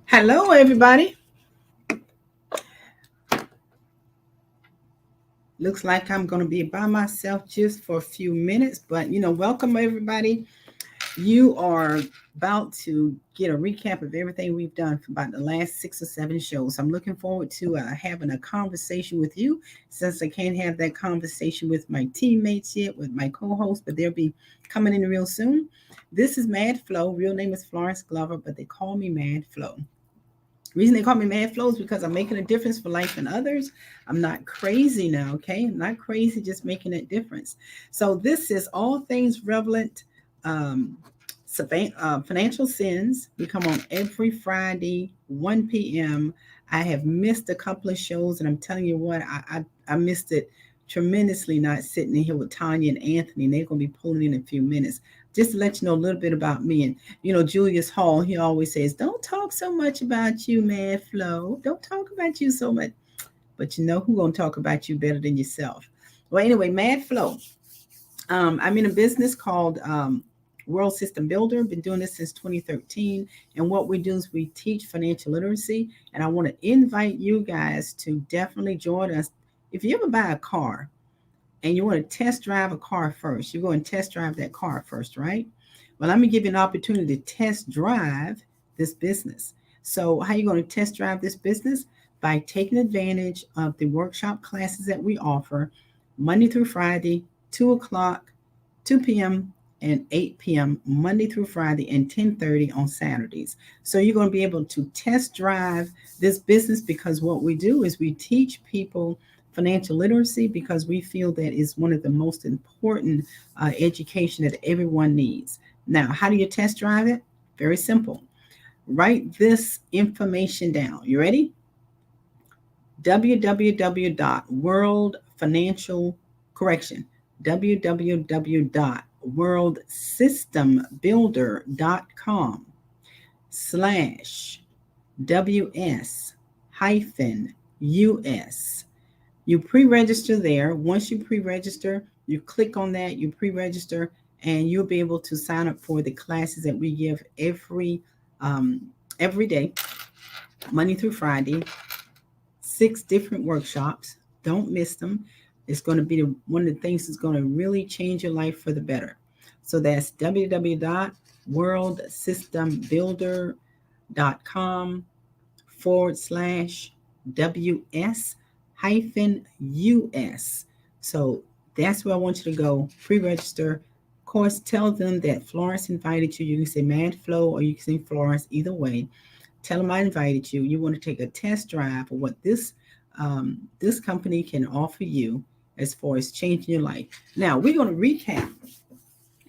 Hello, everybody. Looks like I'm going to be by myself just for a few minutes, but welcome everybody. You are about to get a recap of everything we've done for about the last 6 or 7 shows. I'm looking forward to having a conversation with you since I can't have that conversation with my teammates yet, with my co host, but they'll be coming in real soon. This is Mad Flow. Real name is Florence Glover, but they call me Mad Flow. Reason they call me Mad Flow is because I'm making a difference for life and others. I'm not crazy now, okay? I'm not crazy, just making a difference. So this is all things relevant, um, financial sins. We come on every Friday, 1 p.m. I have missed a couple of shows, and I'm telling you what, I missed it tremendously not sitting in here with Tanya and Anthony. And they're going to be pulling in a few minutes. Just to let you know a little bit about me. And Julius Hall, he always says, don't talk so much about you, man, Flo. Don't talk about you so much. But you know who's going to talk about you better than yourself? Well, anyway, Mad Flow. I'm in a business called World System Builder. Been doing this since 2013. And what we do is we teach financial literacy. And I want to invite you guys to definitely join us. If you ever buy a car, and you want to test drive a car first, you go and test drive that car first, right? Well, let me give you an opportunity to test drive this business. So, how are you going to test drive this business? By taking advantage of the workshop classes that we offer Monday through Friday, 2 o'clock, 2 p.m., and 8 p.m. Monday through Friday, and 10:30 on Saturdays. So you're going to be able to test drive this business because what we do is we teach people financial literacy because we feel that is one of the most important education that everyone needs. Now, how do you test drive it? Very simple. Write this information down. You ready? www.worldfinancial correction www.worldsystembuilder.com/ws hyphen us. You pre-register there. Once you pre-register, you click on that, you pre-register, and you'll be able to sign up for the classes that we give um, every day, Monday through Friday, 6 different workshops. Don't miss them. It's going to be one of the things that's going to really change your life for the better. So that's www.worldsystembuilder.com/ws hyphen us. So that's where I want you to go. Pre-register. Of course, tell them that Florence invited you. You can say Mad Flow or you can say Florence. Either way, tell them I invited you. You want to take a test drive of what this company can offer you as far as changing your life. Now we're going to recap.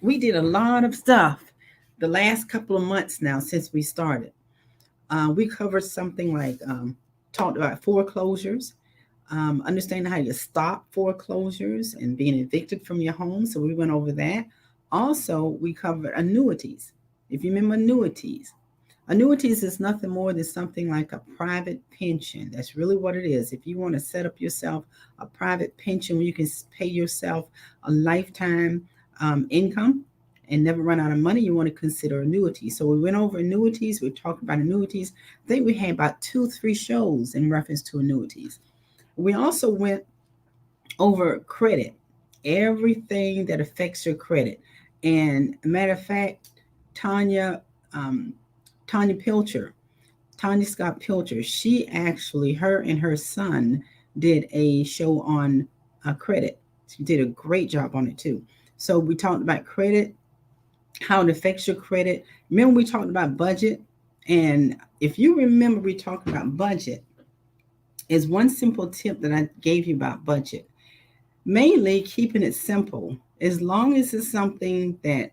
We did a lot of stuff the last couple of months now since we started. We covered something like talked about foreclosures, understanding how to stop foreclosures and being evicted from your home. So we went over that. Also, we covered annuities. If you remember annuities, annuities is nothing more than something like a private pension. That's really what it is. If you want to set up yourself a private pension where you can pay yourself a lifetime income and never run out of money, you want to consider annuities. So we went over annuities. We talked about annuities. I think we had about 2 or 3 shows in reference to annuities. We also went over credit, everything that affects your credit. And a matter of fact, Tanya, um, Tanya Pilcher, Tanya Scott Pilcher, she actually, her and her son did a show on credit. She did a great job on it too. So we talked about credit, how it affects your credit. Remember, we talked about budget. And if you remember, we talked about budget, is one simple tip that I gave you about budget. Mainly keeping it simple, as long as it's something that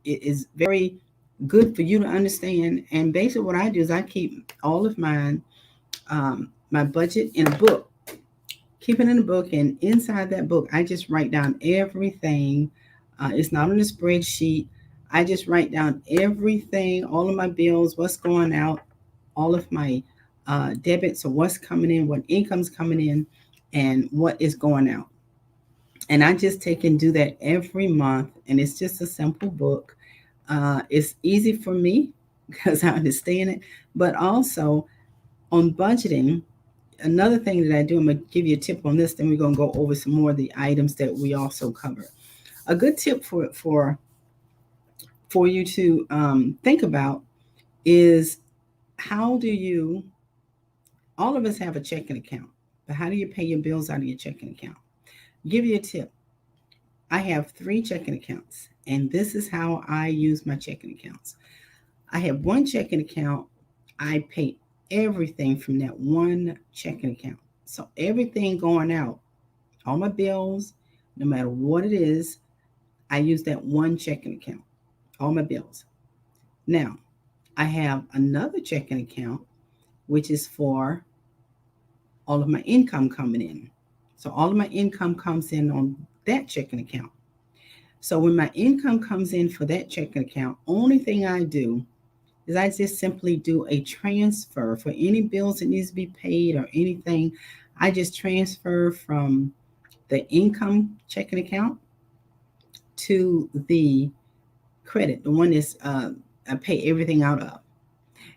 it is very good for you to understand. And basically, what I do is I keep all of my budget in a book, keep it in a book, and inside that book, I just write down everything. It's not on a spreadsheet. I just write down everything, all of my bills, what's going out, all of my debits, or what's coming in, what income's coming in, and what is going out. And I just take and do that every month. And it's just a simple book. It's easy for me because I understand it. But also on budgeting, another thing that I do, I'm going to give you a tip on this, then we're going to go over some more of the items that we also cover. A good tip for you to think about is, how do you, all of us have a checking account, but how do you pay your bills out of your checking account? Give you a tip. I have 3 checking accounts, and this is how I use my checking accounts. I have one checking account. I pay everything from that one checking account. So everything going out, all my bills, no matter what it is, I use that one checking account, all my bills. Now, I have another checking account, which is for all of my income coming in. So all of my income comes in on that checking account. So when my income comes in for that checking account, only thing I do is I just simply do a transfer for any bills that needs to be paid or anything. I just transfer from the income checking account to the credit, the one that's I pay everything out of.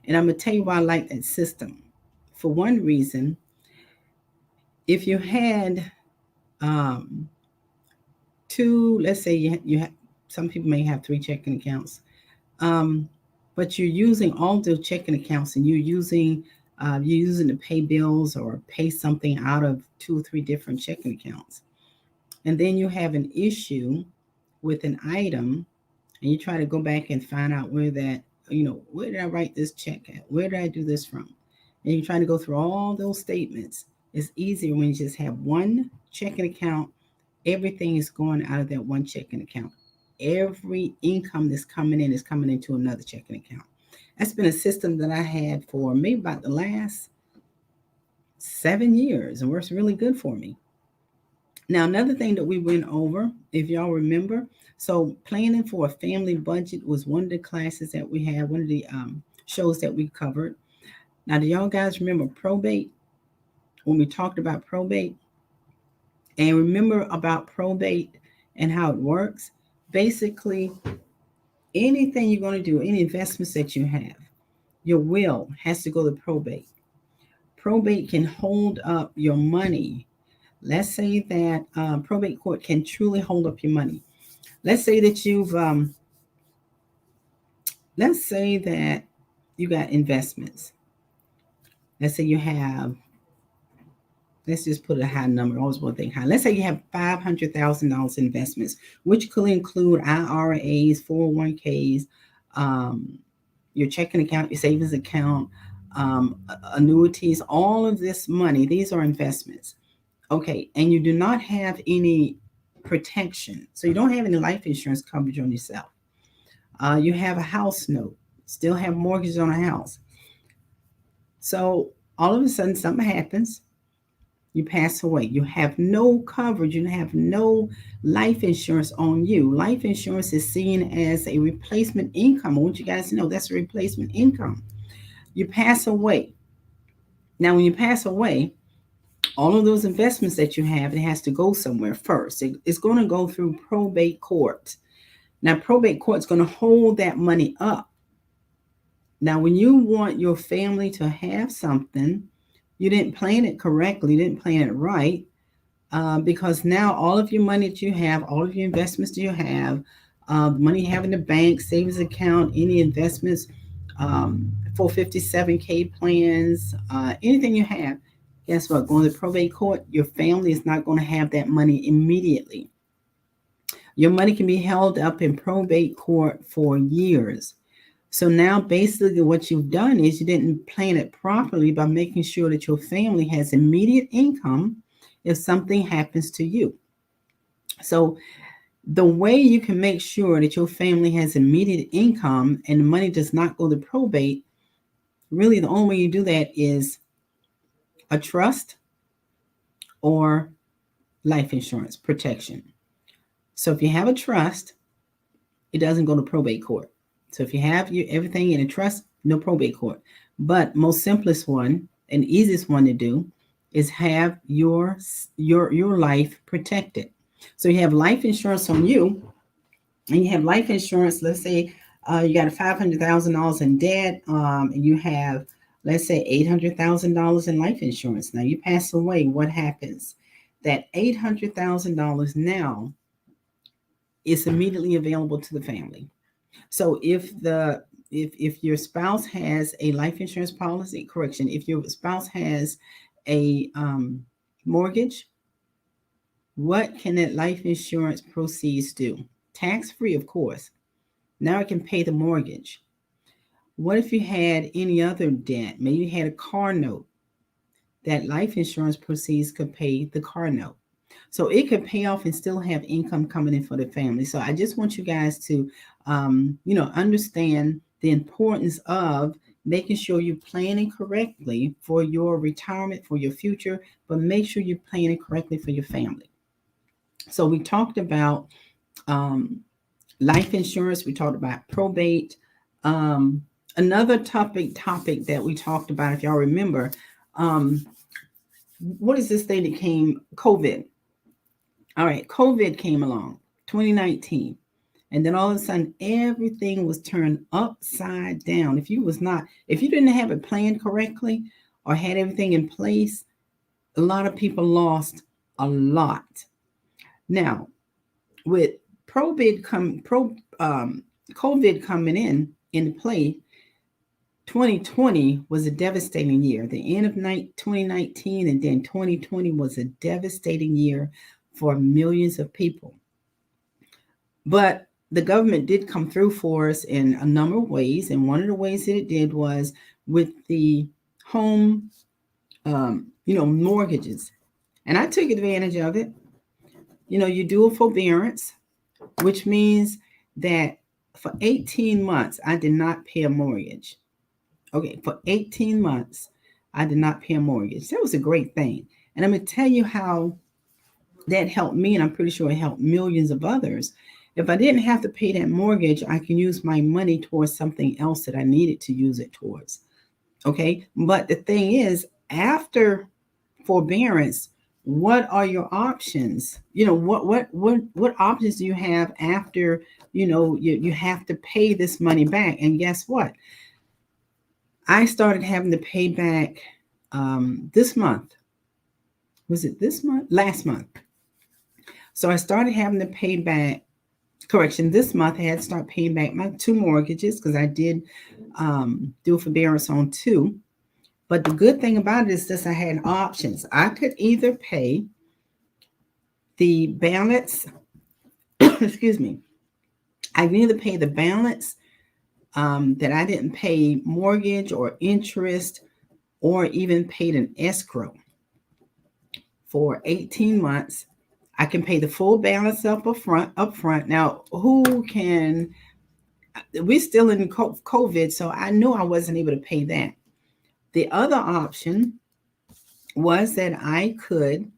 And I'm gonna tell you why I like that system. For one reason, if you had um, two, let's say you have, some people may have 3 checking accounts, um, but you're using all those checking accounts, and you're using to pay bills or pay something out of 2 or 3 different checking accounts, and then you have an issue with an item, and you try to go back and find out where that, where did I write this check at? Where did I do this from? And you try to go through all those statements. It's easier when you just have one checking account. Everything is going out of that one checking account. Every income that's coming in is coming into another checking account. That's been a system that I had for maybe about the last 7 years, and works really good for me. Now, another thing that we went over, if y'all remember, so planning for a family budget was one of the classes that we had, one of the shows that we covered. Now, do y'all guys remember probate? When we talked about probate, and remember about probate and how it works? Basically, anything you're going to do, any investments that you have, your will has to go to probate. Probate can hold up your money. Let's say that probate court can truly hold up your money. Let's say that let's say that you got investments. Let's say you have, let's just put a high number. I always want to think high. Let's say you have $500,000 investments, which could include IRAs, 401ks, um, your checking account, your savings account, annuities, all of this money. These are investments. Okay, and you do not have any protection. So you don't have any life insurance coverage on yourself. You have a house note, still have mortgages on a house. So all of a sudden something happens, you pass away. You have no coverage, you have no life insurance on you. Life insurance is seen as a replacement income. I want you guys to know that's a replacement income. You pass away. Now, when you pass away, all of those investments that you have, it has to go somewhere first. It's going to go through probate court. Now, probate court is going to hold that money up. Now, when you want your family to have something, you didn't plan it correctly, you didn't plan it right, because now all of your money that you have, all of your investments that you have, money you have in the bank, savings account, any investments, 457K plans, anything you have, guess what? Going to probate court, your family is not going to have that money immediately. Your money can be held up in probate court for years. So now basically what you've done is you didn't plan it properly by making sure that your family has immediate income if something happens to you. So the way you can make sure that your family has immediate income and the money does not go to probate, really the only way you do that is a trust or life insurance protection. So if you have a trust, it doesn't go to probate court. So if you have everything in a trust, no probate court. But most simplest one and easiest one to do is have your life protected. So you have life insurance on you, and you have life insurance. Let's say You got $500,000 in debt, and you have, let's say, $800,000 in life insurance. Now you pass away, what happens? That $800,000 now is immediately available to the family. So if your spouse has a life insurance policy, correction, if your spouse has a mortgage, what can that life insurance proceeds do? Tax free, of course. Now it can pay the mortgage. What if you had any other debt? Maybe you had a car note. That life insurance proceeds could pay the car note. So it could pay off and still have income coming in for the family. So I just want you guys to, understand the importance of making sure you're planning correctly for your retirement, for your future, but make sure you're planning correctly for your family. So we talked about um, life insurance. We talked about probate. Um, Another topic that we talked about, if y'all remember, um, what is this thing that came? COVID. All right, COVID came along, 2019, and then all of a sudden everything was turned upside down. If you didn't have it planned correctly or had everything in place, a lot of people lost a lot. Now, with probate come pro COVID coming in into play, 2020 was a devastating year. The end of 2019 and then 2020 was a devastating year for millions of people. But the government did come through for us in a number of ways, and one of the ways that it did was with the home, mortgages, and I took advantage of it. You do a forbearance, which means that for 18 months, I did not pay a mortgage. Okay, for 18 months, I did not pay a mortgage. That was a great thing. And I'm going to tell you how that helped me, and I'm pretty sure it helped millions of others. If I didn't have to pay that mortgage, I can use my money towards something else that I needed to use it towards. Okay, but the thing is, after forbearance, what are your options? What options do you have after you have to pay this money back? And guess what? I started having to pay back this month. Was it this month? Last month. So I started having to pay back. Correction, this month I had to start paying back my two mortgages because I did do a forbearance on two. But the good thing about it is this: I had options. I could either pay the balance, excuse me, I could either pay the balance that I didn't pay mortgage or interest or even paid an escrow for 18 months. I can pay the full balance up front. Now, we're still in COVID, so I knew I wasn't able to pay that. The other option was that I could,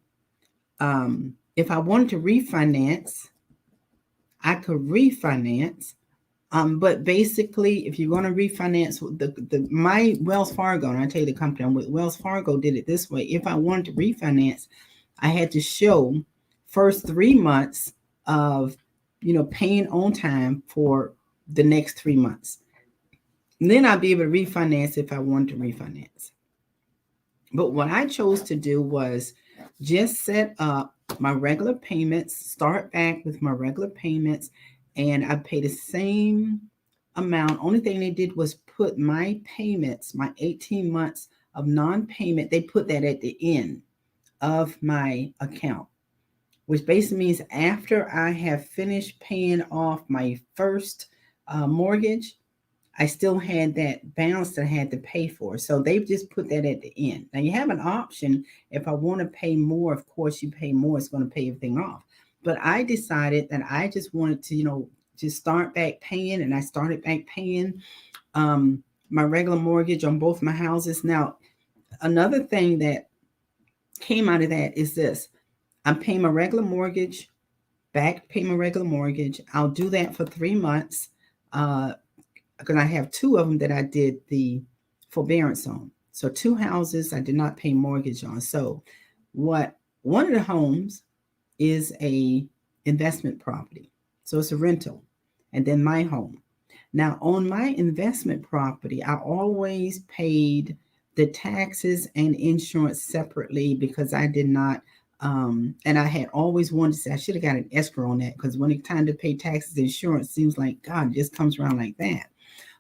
if I wanted to refinance, I could refinance. But basically, if you're going to refinance, my Wells Fargo, and I tell you the company I'm with, Wells Fargo did it this way. If I wanted to refinance, I had to show first 3 months of, paying on time for the next 3 months. And then I'd be able to refinance if I wanted to refinance. But what I chose to do was just set up my regular payments, start back with my regular payments, and I pay the same amount. Only thing they did was put my payments, my 18 months of non-payment, they put that at the end of my account, which basically means after I have finished paying off my first mortgage, I still had that balance that I had to pay for. So they've just put that at the end. Now you have an option. If I want to pay more, of course you pay more. It's going to pay everything off. But I decided that I just wanted to, just start back paying, and I started back paying my regular mortgage on both my houses. Now, another thing that came out of that is this: I'm paying my regular mortgage back, pay my regular mortgage. I'll do that for 3 months because I have two of them that I did the forbearance on. So 2 houses I did not pay mortgage on. So one of the homes is a investment property. So it's a rental. And then my home. Now, on my investment property, I always paid the taxes and insurance separately because I did not, and I had always wanted to say I should have got an escrow on that because when it's time to pay taxes and insurance, seems like God, it just comes around like that.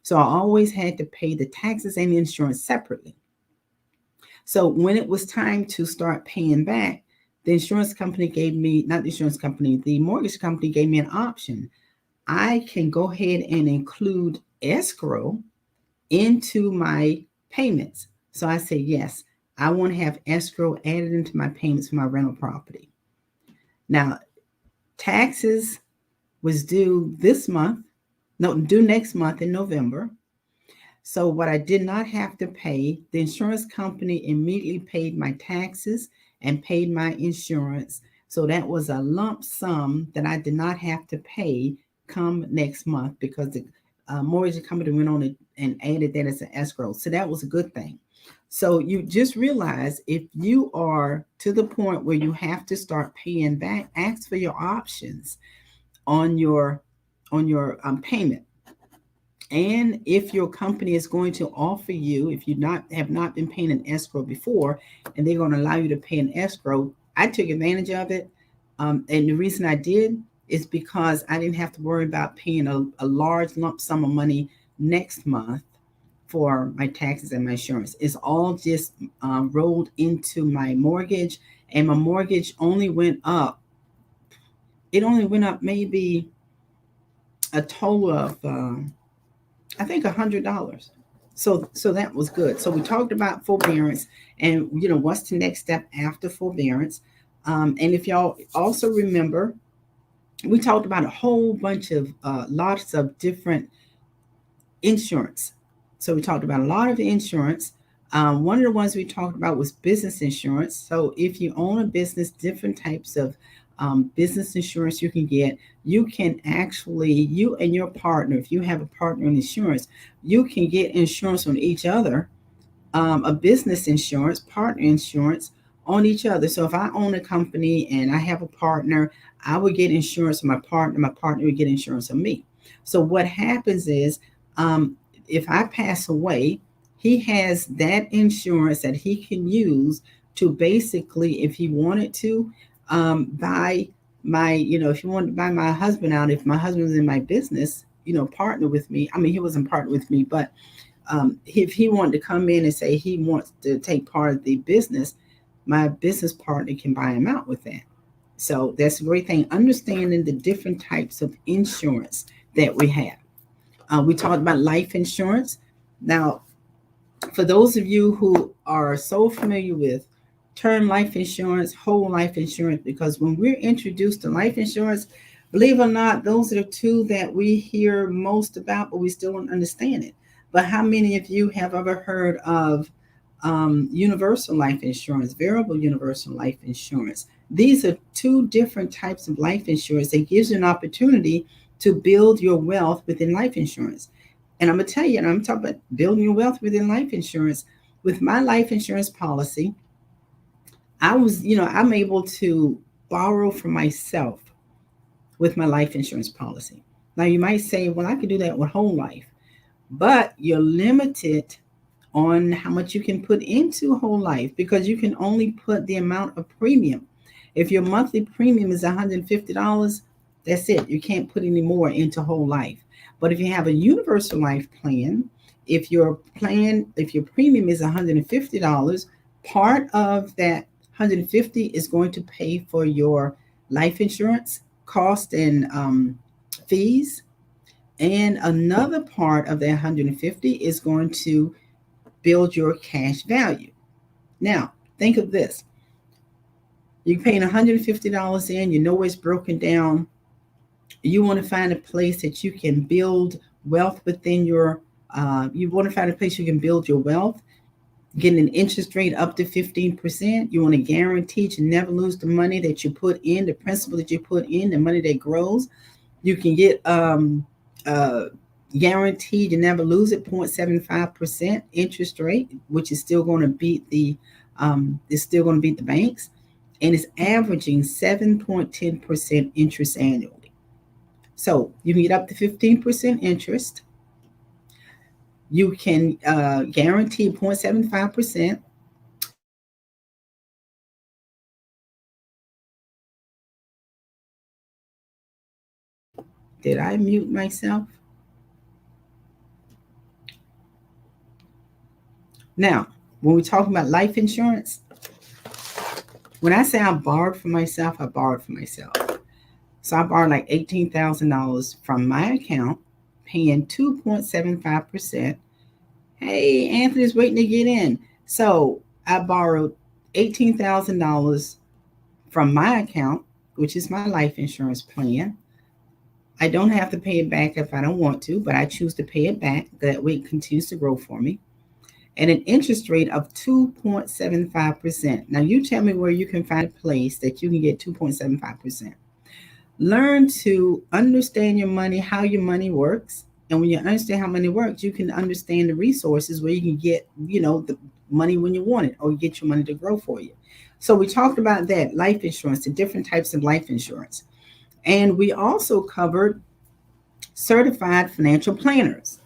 So I always had to pay the taxes and insurance separately. So when it was time to start paying back, the insurance company gave me, not the insurance company, the mortgage company gave me an option. I can go ahead and include escrow into my payments. So I said, yes, I want to have escrow added into my payments for my rental property. Now, taxes was due this month, no, due next month in November. So what I did not have to pay, the insurance company immediately paid my taxes and paid my insurance. So that was a lump sum that I did not have to pay come next month because the mortgage company went on and added that as an escrow. So that was a good thing. So you just realize if you are to the point where you have to start paying back, ask for your options on your payment. And if your company is going to offer you, if you not have not been paying an escrow before, and they're going to allow you to pay an escrow, I took advantage of it. And the reason I did is because I didn't have to worry about paying a large lump sum of money next month for my taxes and my insurance. It's all just rolled into my mortgage, and my mortgage only went up. It only went up maybe a total of I think $100. So that was good. So we talked about forbearance, and what's the next step after forbearance. And if y'all also remember, we talked about a whole bunch of lots of different insurance. So we talked about a lot of insurance. One of the ones we talked about was business insurance. So if you own a business, different types of business insurance you can get. You can actually, you and your partner, if you have a partner in insurance, you can get insurance on each other, a business insurance, partner insurance on each other. So if I own a company and I have a partner, I would get insurance on my partner would get insurance on me. So what happens is, if I pass away, he has that insurance that he can use to basically, if he wanted to, buy my, if you wanted to buy my husband out, if my husband was in my business, partner with me. I mean, he wasn't partner with me, but if he wanted to come in and say he wants to take part of the business, my business partner can buy him out with that. So that's a great thing, understanding the different types of insurance that we have. We talked about life insurance. Now, for those of you who are so familiar with term life insurance, whole life insurance, because when we're introduced to life insurance, believe it or not, those are the two that we hear most about, but we still don't understand it. But how many of you have ever heard of universal life insurance, variable universal life insurance? These are two different types of life insurance that gives you an opportunity to build your wealth within life insurance. And I'm going to tell you, and I'm talking about building your wealth within life insurance. With my life insurance policy, I'm able to borrow from myself with my life insurance policy. Now, you might say, well, I could do that with whole life, but you're limited on how much you can put into whole life because you can only put the amount of premium. If your monthly premium is $150, that's it. You can't put any more into whole life. But if you have a universal life plan, if your premium is $150, part of that 150 is going to pay for your life insurance cost and fees, and another part of that 150 is going to build your cash value. Now, think of this. You're paying $150 in, you know it's broken down. You want to find a place that you can build wealth within you want to find a place you can build your wealth, getting an interest rate up to 15%. You want to guarantee to never lose the money that you put in, the principal that you put in, the money that grows. You can get guaranteed to never lose it, 0.75% interest rate, which is still going to beat the banks, and it's averaging 7.10% interest annually. So you can get up to 15% interest, You can guarantee 0.75%. Did I mute myself? Now, when we talk about life insurance, when I say I borrowed for myself, I borrowed for myself. So I borrowed like $18,000 from my account, paying 2.75%. Hey, Anthony's waiting to get in. So I borrowed $18,000 from my account, which is my life insurance plan. I don't have to pay it back if I don't want to, but I choose to pay it back. That way it continues to grow for me. And an interest rate of 2.75%. Now, you tell me where you can find a place that you can get 2.75%. Learn to understand your money, how your money works. And when you understand how money works, you can understand the resources where you can get, the money when you want it, or get your money to grow for you. So we talked about that, life insurance, the different types of life insurance. And we also covered certified financial planners.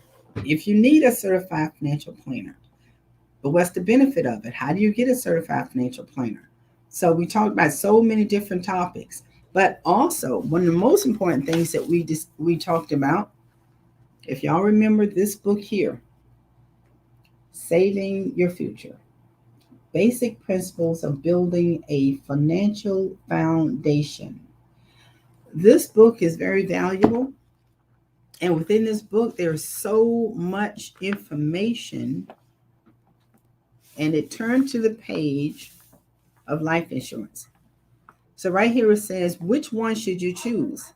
If you need a certified financial planner, but what's the benefit of it? How do you get a certified financial planner? So we talked about so many different topics, but also one of the most important things that we talked about, if y'all remember this book here, Saving Your Future: Basic Principles of Building a Financial Foundation. This book is very valuable, and within this book there's so much information. And it turned to the page of life insurance. So right here it says, which one should you choose?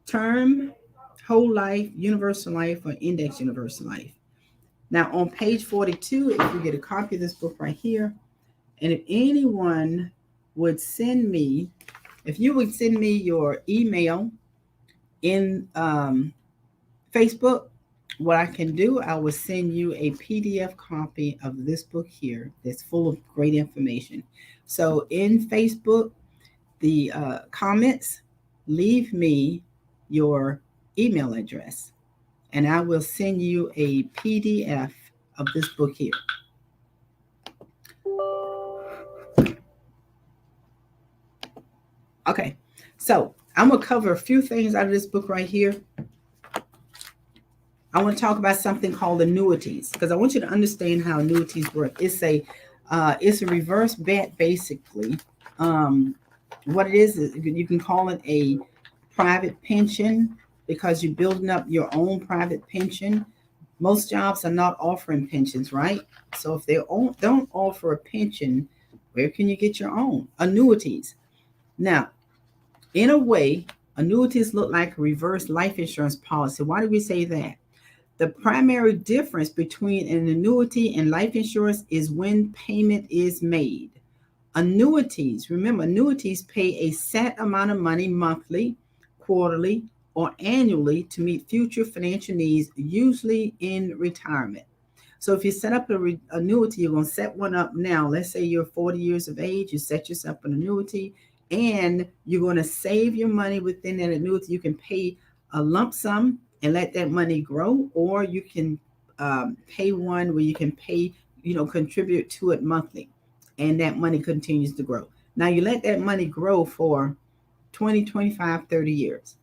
Term, whole life, universal life, or index universal life? Now on page 42, if you get a copy of this book right here, and if anyone would send me, if you would send me your email in Facebook, what I can do, I will send you a PDF copy of this book here that's full of great information. So in Facebook, the comments, leave me your email address, and I will send you a PDF of this book here. Okay, so I'm going to cover a few things out of this book right here. I want to talk about something called annuities, because I want you to understand how annuities work. It's a reverse bet, basically. What it is you can call it a private pension, because you're building up your own private pension. Most jobs are not offering pensions, right? So if they don't offer a pension, where can you get your own? Annuities. Now, in a way, annuities look like a reverse life insurance policy. Why do we say that? The primary difference between an annuity and life insurance is when payment is made. Annuities, remember, annuities pay a set amount of money monthly, quarterly, or annually to meet future financial needs, usually in retirement. So if you set up an annuity, you're going to set one up now. Let's say you're 40 years of age, you set yourself an annuity, and you're going to save your money within that annuity. You can pay a lump sum and let that money grow, or you can pay one where you can pay, contribute to it monthly, and that money continues to grow. Now you let that money grow for 20, 25, 30 years.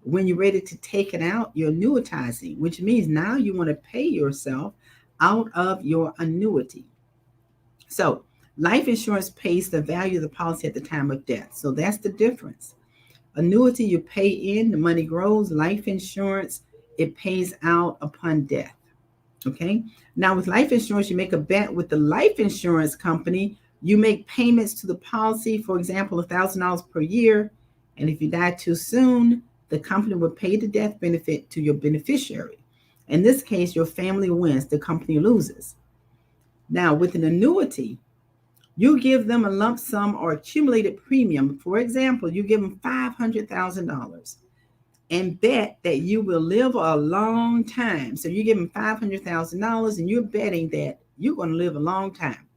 When you're ready to take it out, you're annuitizing, which means now you want to pay yourself out of your annuity. So life insurance pays the value of the policy at the time of death. So that's the difference. Annuity, you pay in, the money grows. Life insurance, it pays out upon death. Okay. Now with life insurance, you make a bet with the life insurance company. You make payments to the policy, for example, $1,000 per year. And if you die too soon, the company will pay the death benefit to your beneficiary. In this case, your family wins, the company loses. Now with an annuity, you give them a lump sum or accumulated premium. For example, you give them $500,000 and bet that you will live a long time. So you give them $500,000 and you're betting that you're going to live a long time.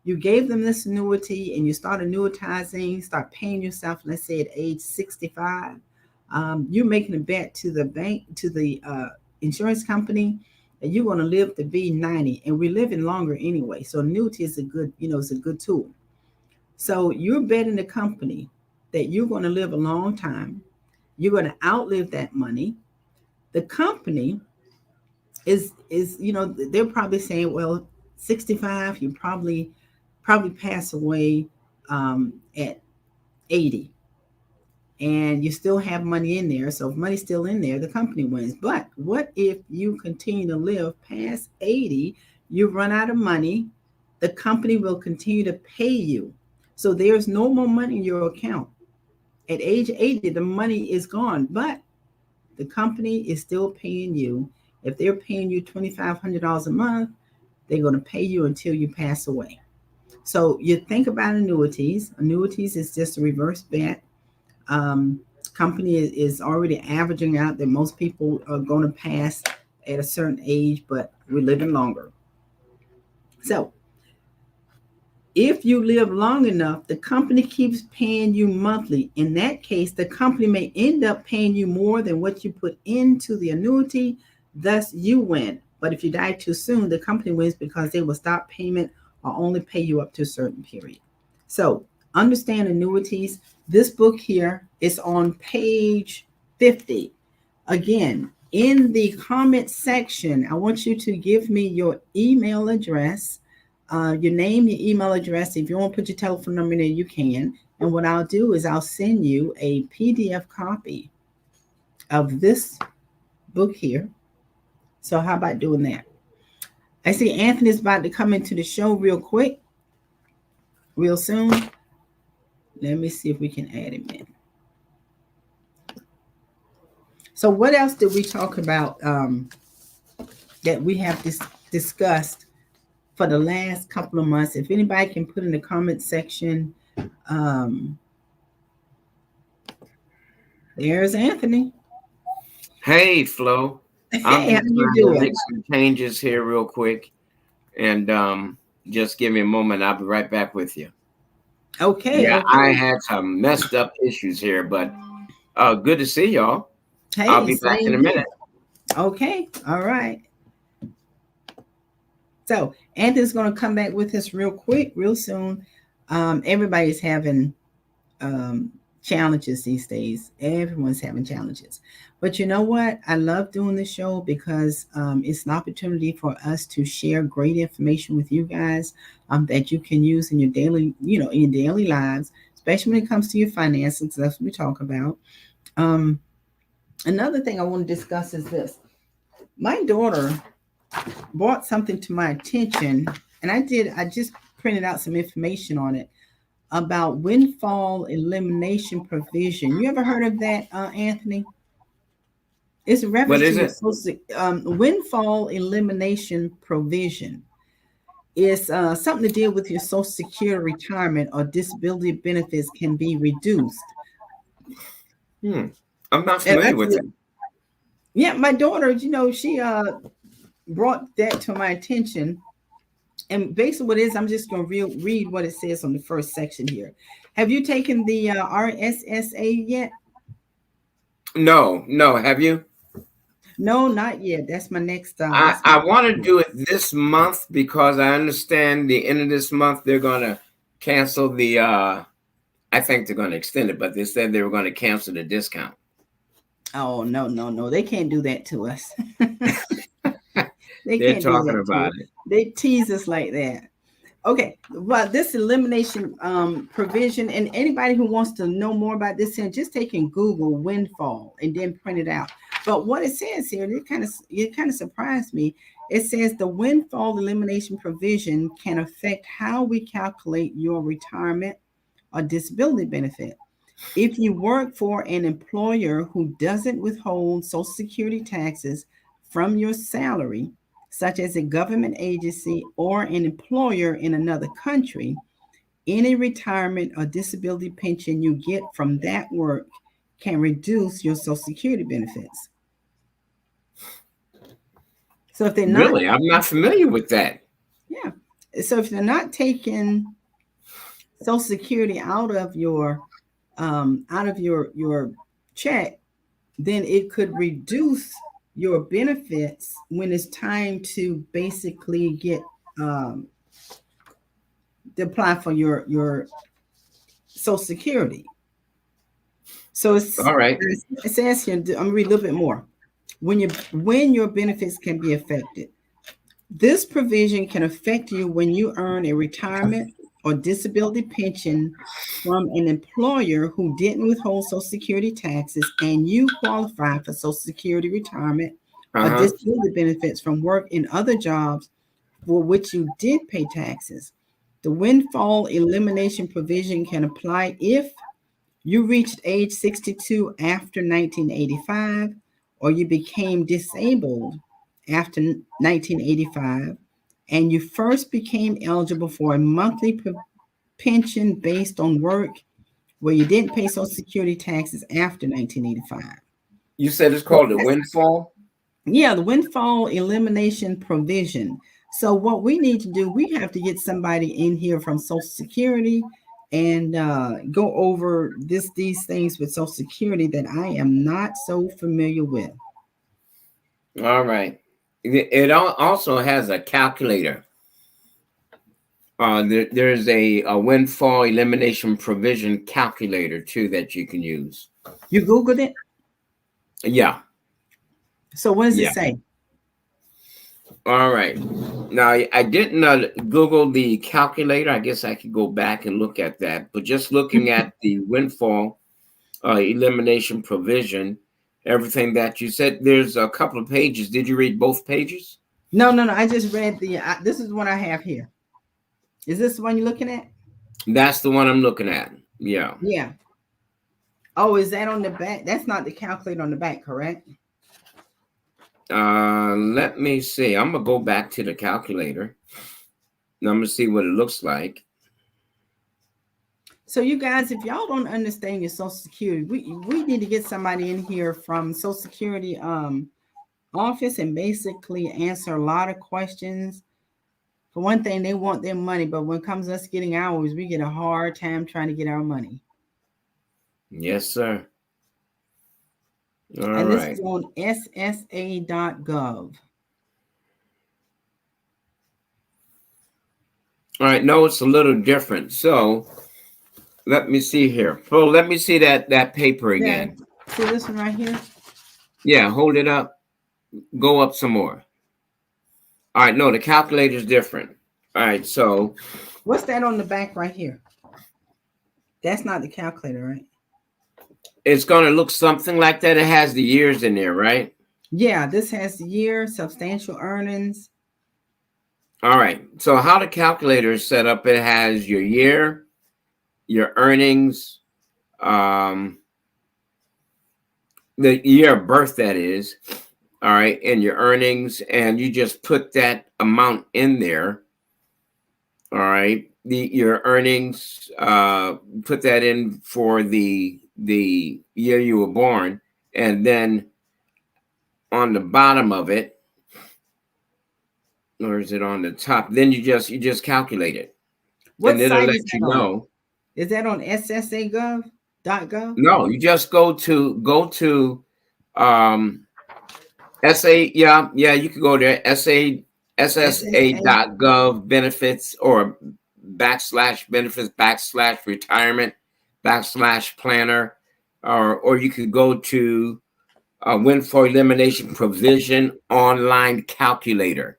You gave them this annuity and you start annuitizing, start paying yourself, let's say at age 65. You're making a bet to the bank, to the insurance company that you're going to live to be 90, and we're living longer anyway. So annuity is a good, it's a good tool. So you're betting the company that you're going to live a long time. You're going to outlive that money. The company is they're probably saying, well, 65, you probably pass away at 80, and you still have money in there. So if money's still in there, the company wins. But what if you continue to live past 80, you run out of money, the company will continue to pay you. So there's no more money in your account. At age 80, the money is gone, but the company is still paying you. If they're paying you $2,500 a month, they're going to pay you until you pass away. So you think about annuities. Annuities is just a reverse bet. Um, Company is already averaging out that most people are going to pass at a certain age, but we're living longer. So if you live long enough, the company keeps paying you monthly. In that case, the company may end up paying you more than what you put into the annuity. Thus, you win. But if you die too soon, the company wins because they will stop payment or only pay you up to a certain period. So, understand annuities. This book here is on page 50. Again, in the comment section, I want you to give me your email address, your name, your email address. If you want to put your telephone number in there, you can. And what I'll do is I'll send you a PDF copy of this book here. So how about doing that? I see Anthony's about to come into the show real quick, real soon. Let me see if we can add him in. So what else did we talk about that we have discussed for the last couple of months? If anybody can put in the comment section. There's Anthony. Hey, Flo. Hey, I'm how just you trying to doing? make some changes here real quick. And just give me a moment. I'll be right back with you. Okay, Yeah, I okay. had some messed up issues here, but good to see y'all. I'll Hey, be back in same a here. minute. Okay, all right. So Anthony's going to come back with us real quick, real soon. Everybody's having um, challenges these days. Everyone's having challenges. But you know what? I love doing this show because it's an opportunity for us to share great information with you guys that you can use in your daily, in your daily lives, especially when it comes to your finances. That's what we talk about. Um, Another thing I want to discuss is this. My daughter brought something to my attention, and I just printed out some information on it about windfall elimination provision. You ever heard of that, Anthony? It's a What reference to is your it? social windfall elimination provision. It's something to deal with your social security, retirement, or disability benefits can be reduced. Hmm. I'm not I familiar with said, it. yeah, my daughter, she brought that to my attention. And basically, what it is, I'm just going to read what it says on the first section here. Have you taken the RSSA yet? No, no. Have you? No, not yet. That's my next. I, That's my I want next to one. do it this month because I understand the end of this month they're going to cancel the. I think they're going to extend it, but they said they were going to cancel the discount. Oh no, no, no! They can't do that to us. They They're can't do talking that to about us. it. They tease us like that. Okay, well, this elimination provision, and anybody who wants to know more about this, and just take in Google windfall and then print it out. But what it says here, it kind of surprised me. It says the windfall elimination provision can affect how we calculate your retirement or disability benefit. If you work for an employer who doesn't withhold Social Security taxes from your salary, such as a government agency or an employer in another country, any retirement or disability pension you get from that work can reduce your Social Security benefits. So if they're not, Really, I'm not familiar with that. yeah, so if they're not taking Social Security out of your check, then it could reduce. your benefits when it's time to basically get um, to apply for your Social Security. So All right. it says here. I'm gonna read a little bit more. When your benefits can be affected. This provision can affect you when you earn a retirement or disability pension from an employer who didn't withhold Social Security taxes and you qualify for Social Security retirement or Uh-huh. disability benefits from work in other jobs for which you did pay taxes. The windfall elimination provision can apply if you reached age 62 after 1985, or you became disabled after 1985, and you first became eligible for a monthly pension based on work where you didn't pay Social Security taxes after 1985. You said it's So called the windfall? yeah, the windfall elimination provision. So what we need to do, we have to get somebody in here from Social Security and go over these things with Social Security that I am not so familiar with. All right. It also has a calculator. There's a windfall elimination provision calculator too that you can use. You Googled it? Yeah, So what does it yeah. say? All right. Now I didn't Google the calculator. I guess I could go back and look at that. But just looking at the windfall elimination provision, everything that you said, there's a couple of pages. Did you read both pages? No. I just read this is what I have here. Is this the one you're looking at? That's the one I'm looking at. Yeah. Yeah. Oh, is that on the back? That's not the calculator on the back, correct? Let me see. I'm gonna go back to the calculator. I'm gonna see what it looks like. So you guys, if y'all don't understand your Social Security, we need to get somebody in here from Social Security office and basically answer a lot of questions. For one thing, they want their money, but when it comes to us getting ours, we get a hard time trying to get our money. Yes, sir. All And this right. is on ssa.gov. All right. No, it's a little different. So let me see here. So let me see that paper Yeah. again. See this one right here? Yeah, hold it up. Go up some more. All right. No, the calculator is different. All right. So What's that on the back right here? That's not the calculator, right? it's gonna look something like that. It has the years in there, right? Yeah, this has the year, substantial earnings. All right. So how the calculator is set up, it has your year, your earnings, um, the year of birth, that is. All right, and your earnings, and you just put that amount in there. All right, your earnings, put that in for the year you were born, and then on the bottom of it, or is it on the top? Then you just calculate it, and What it'll site let is you that on? know. Is that on ssa.gov? No, you just go to um SA, yeah, you could go there, SSA. ssa.gov benefits, or /benefits /retirement /planner, or you could go to windfall elimination provision online calculator.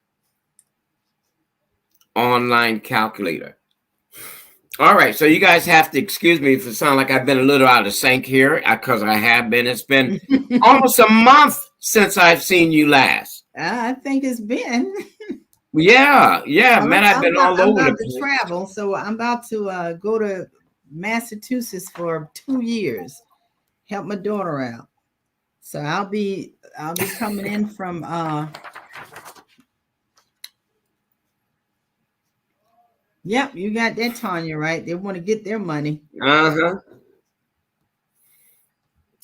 All right, so you guys have to excuse me if it sounds like I've been a little out of sync here, because I have been. It's been almost a month since I've seen you last. I think it's been. Yeah, Well, man, I've been all I'm over the about to place. travel, so I'm about to go to Massachusetts for 2 years, help my daughter out. So I'll be coming in from yep, you got that, Tanya, right? They want to get their money. Uh-huh.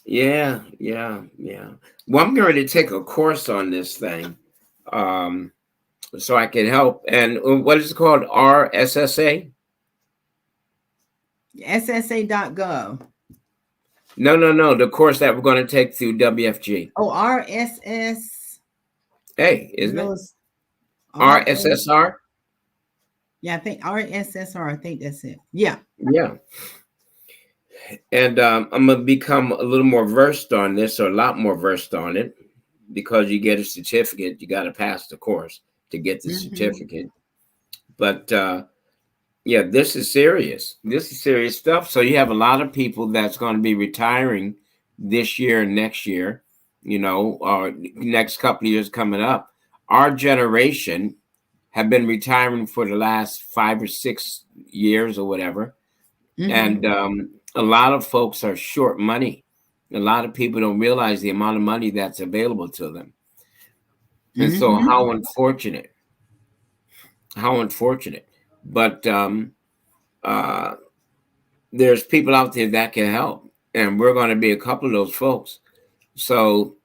Yeah. Well, I'm going to take a course on this thing, um, so I can help. And what is it called? RSSA? SSA.gov. No. The course that we're going to take through WFG. Oh, RSS. A, You isn't know, it? it's RA. RSSR. Yeah, I think RSSR. I think that's it. Yeah. Yeah. And I'm gonna become a little more versed on this, or a lot more versed on it, because you get a certificate. You got to pass the course to get the Mm-hmm. certificate. But yeah, this is serious. This is serious stuff. So you have a lot of people that's going to be retiring this year and next year, or next couple of years coming up. Our generation have been retiring for the last 5 or 6 years or whatever. Mm-hmm. And a lot of folks are short money. A lot of people don't realize the amount of money that's available to them. And so Mm-hmm. how unfortunate, how unfortunate. But uh, there's people out there that can help, and we're going to be a couple of those folks. So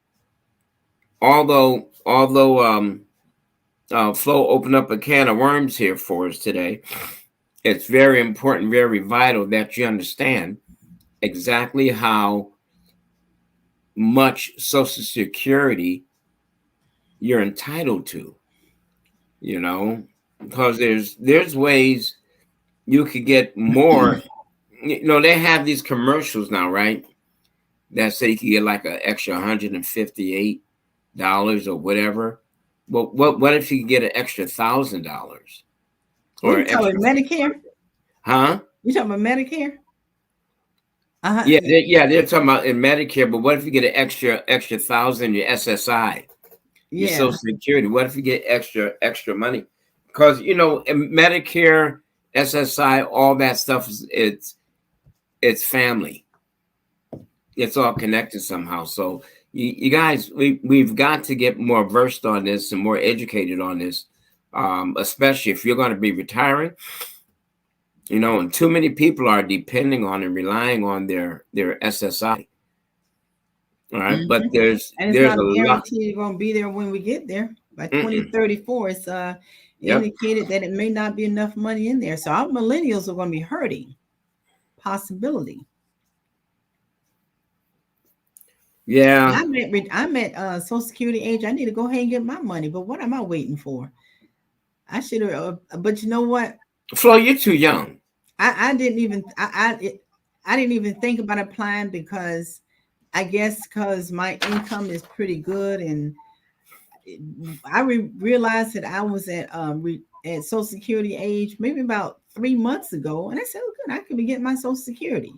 although Flo opened up a can of worms here for us today, it's very important, very vital that you understand exactly how much Social Security you're entitled to, because there's ways you could get more. They have these commercials now, right? That say you can get like an extra $158 or whatever. But what if you could get an extra $1,000 What or you talking extra, about, Medicare? huh? You talking about Medicare? Uh-huh. Yeah, they're talking about in Medicare, but what if you get an extra thousand in your SSI, your Yeah. Social Security? What if you get extra money? Because in Medicare, SSI, all that stuff it's family. It's all connected somehow. So you guys, we've got to get more versed on this and more educated on this, especially if you're going to be retiring. And too many people are depending on and relying on their SSI. All right, but Mm-hmm. And it's there's not a a lot. guarantee you're gonna be there when we get there. By Mm-mm. 2034, it's Yep. indicated that it may not be enough money in there. So our millennials are gonna be hurting. Possibility. Yeah. I'm at Social Security age. I need to go ahead and get my money. But what am I waiting for? I should have. But you know what? Flo, you're too young. I didn't even I didn't even think about applying because I guess because my income is pretty good and realized that I was at Social Security age maybe about 3 months ago, and I said, "Oh, good, I could be getting my Social Security,"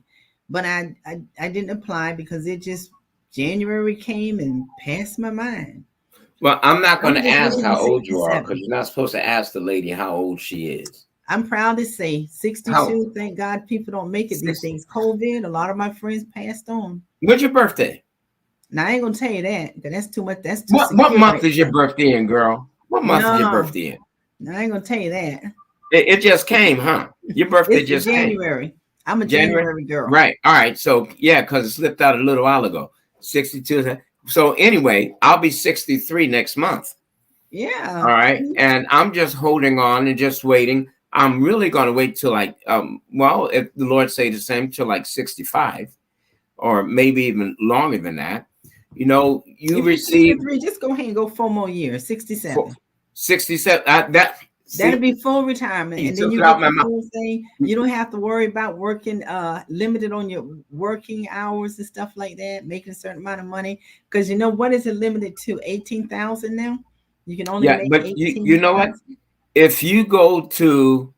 but I didn't apply because it just January came and passed my mind. Well, I'm not going I'm to just ask looking at how old you are, because 67. you're not supposed to ask the lady how old she is. I'm proud to say How? 62. Thank God people don't make it these Six. days. COVID, a lot of my friends passed on. When's your birthday? Now I ain't gonna tell you that because that's too much. That's too What secure month right is your there. birthday in, girl? What month is your No, birthday in? no, I ain't gonna tell you that. It just came, huh? Your birthday It's just came. January. I'm a January? January girl. Right. All right. So, yeah, because it slipped out a little while ago. 62. So, anyway, I'll be 63 next month. All Yeah. right. And I'm just holding on and just waiting. I'm really going to wait till if the Lord say the same, till like 65, or maybe even longer than that. You If you're receive 63, just go ahead and go 4 more years. 67. 67. That'll See, be full retirement, you and then took you it out get my the mouth. full thing. You don't have to worry about working limited on your working hours and stuff like that, making a certain amount of money. Because you know what is it limited to? 18,000 now. You can only Yeah, make but you know what? 18,000. If you go to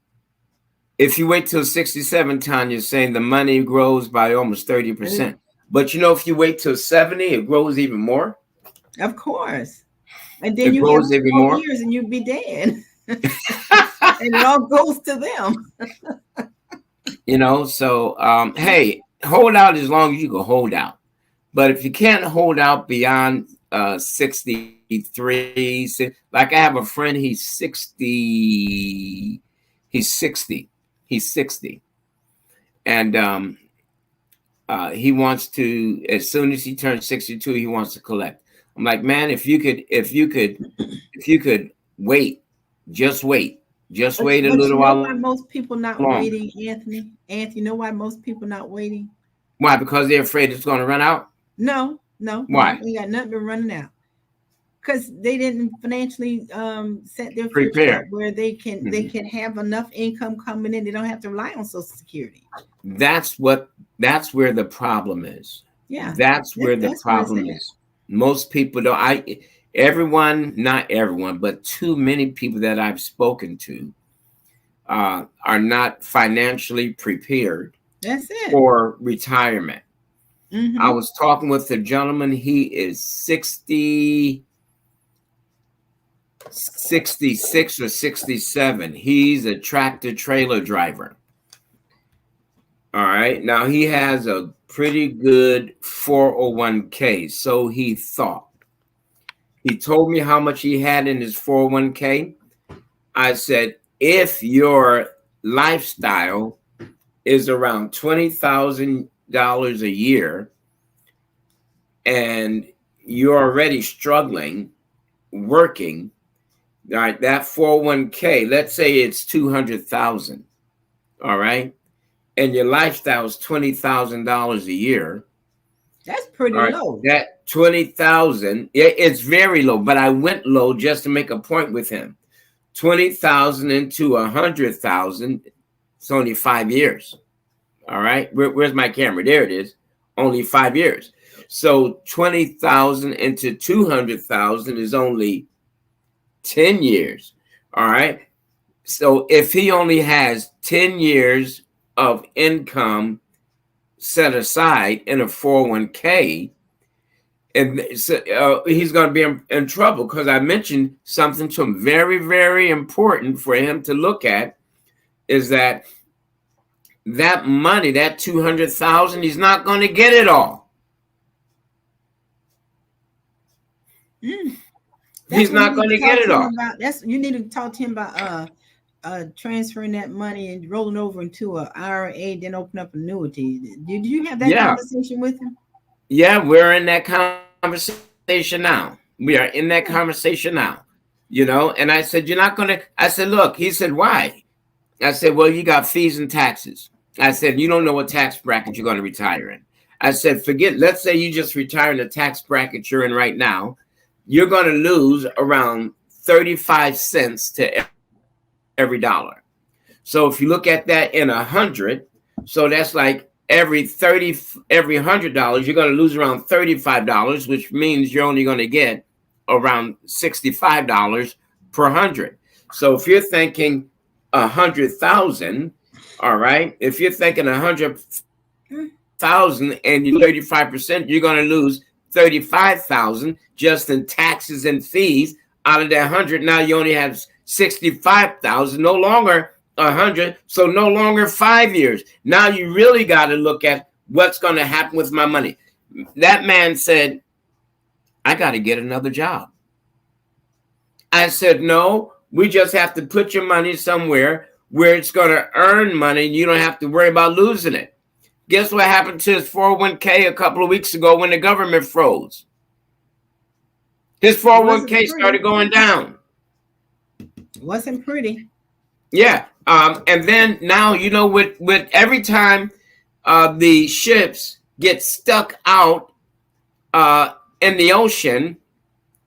if you wait till 67, Tanya, saying the money grows by almost And 30%. But if you wait till 70, it grows even more. of course, and then It you have grows two even more more. years, and you'd be dead, and it all goes to them. So hey, hold out as long as you can hold out. But if you can't hold out beyond 63, like I have a friend, he's 60. He's 60. And he wants to, as soon as he turns 62, he wants to collect. I'm like, man, if you could wait, just wait. Just But wait a but you little know while why longer. most people not waiting, Anthony? Anthony, you know why most people not waiting? Why? Because they're afraid it's going to run out. No, no, Why? we got nothing but running out. because they didn't financially set their future up Prepare. where they Mhm. can have enough income coming in. They don't have to rely on Social Security. That's what. That's where the problem is. Yeah, That's where the that's where it's problem at. is. Most people don't. Everyone, not everyone, but too many people that I've spoken to are not financially prepared That's it. for retirement. I Mm-hmm. was talking with a gentleman. He is 66 or 67. He's a tractor trailer driver. All right. Now he has a pretty good 401k. So he thought. He told me how much he had in his 401k. I said, if your lifestyle is around $20,000 a year and you're already struggling working, all right, that 401k, let's say it's 200,000, all right, and your lifestyle is $20,000 a year, That's pretty all right, low. that 20,000, it's very low, but I went low just to make a point with him. 20,000 into 100,000, it's only 5 years. All right, where's my camera? There it is. Only 5 years. So 20,000 into 200,000 is only 10 years. All right. So if he only has 10 years of income set aside in a 401k, and he's going to be in trouble because I mentioned something to him very, very important for him to look at is that money, that 200,000, he's not going to get it all. Mm. That's He's what you not need going to to get talk it to him all. about. That's you need to talk to him about transferring that money and rolling over into a IRA, then open up annuity. Did you have that Yeah. conversation with him? Yeah, we're in that conversation now. We are in that Yeah. conversation now. And I said, you're not going to, I said, look, he said, why? I said, well, you got fees and taxes. I said, you don't know what tax bracket you're going to retire in. I said, let's say you just retire in the tax bracket you're in right now. You're going to lose around 35 cents to every dollar. So if you look at that in 100, so that's like every $100, you're going to lose around $35, which means you're only going to get around $65 per 100. So if you're thinking 100,000, all right, if you're thinking 100,000 and you 35%, you're going to lose 35,000 just in taxes and fees out of that 100. Now you only have 65,000, no longer 100, so no longer 5 years. Now you really got to look at what's going to happen with my money. That man said, I got to get another job. I said, no, we just have to put your money somewhere where it's going to earn money and you don't have to worry about losing it. Guess what happened to his 401k a couple of weeks ago when the government froze? His 401k started going down. Wasn't pretty. Yeah. And then now, with every time the ships get stuck out in the ocean,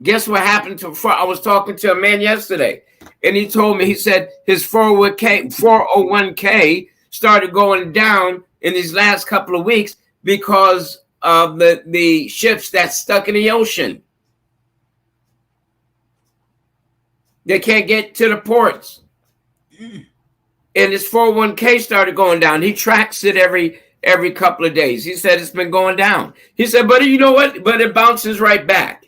guess what happened to? I was talking to a man yesterday, and he told me, he said his 401k started going down in these last couple of weeks because of the ships that stuck in the ocean. They can't get to the ports. And his 401k started going down. He tracks it every couple of days. He said it's been going down. He said, but you know what? But it bounces right back.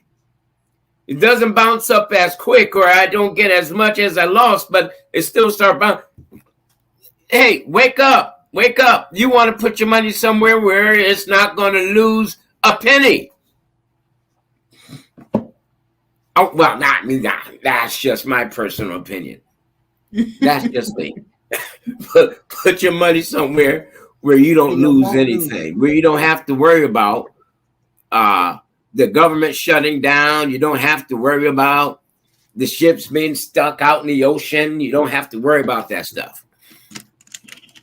It doesn't bounce up as quick, or I don't get as much as I lost, but it still starts bouncing. Hey, wake up. Wake up. You want to put your money somewhere where it's not going to lose a penny. Oh, well, not me. That's just my personal opinion. That's just me. Put your money somewhere where you don't lose anything, where you don't have to worry about the government shutting down. You don't have to worry about the ships being stuck out in the ocean. You don't have to worry about that stuff.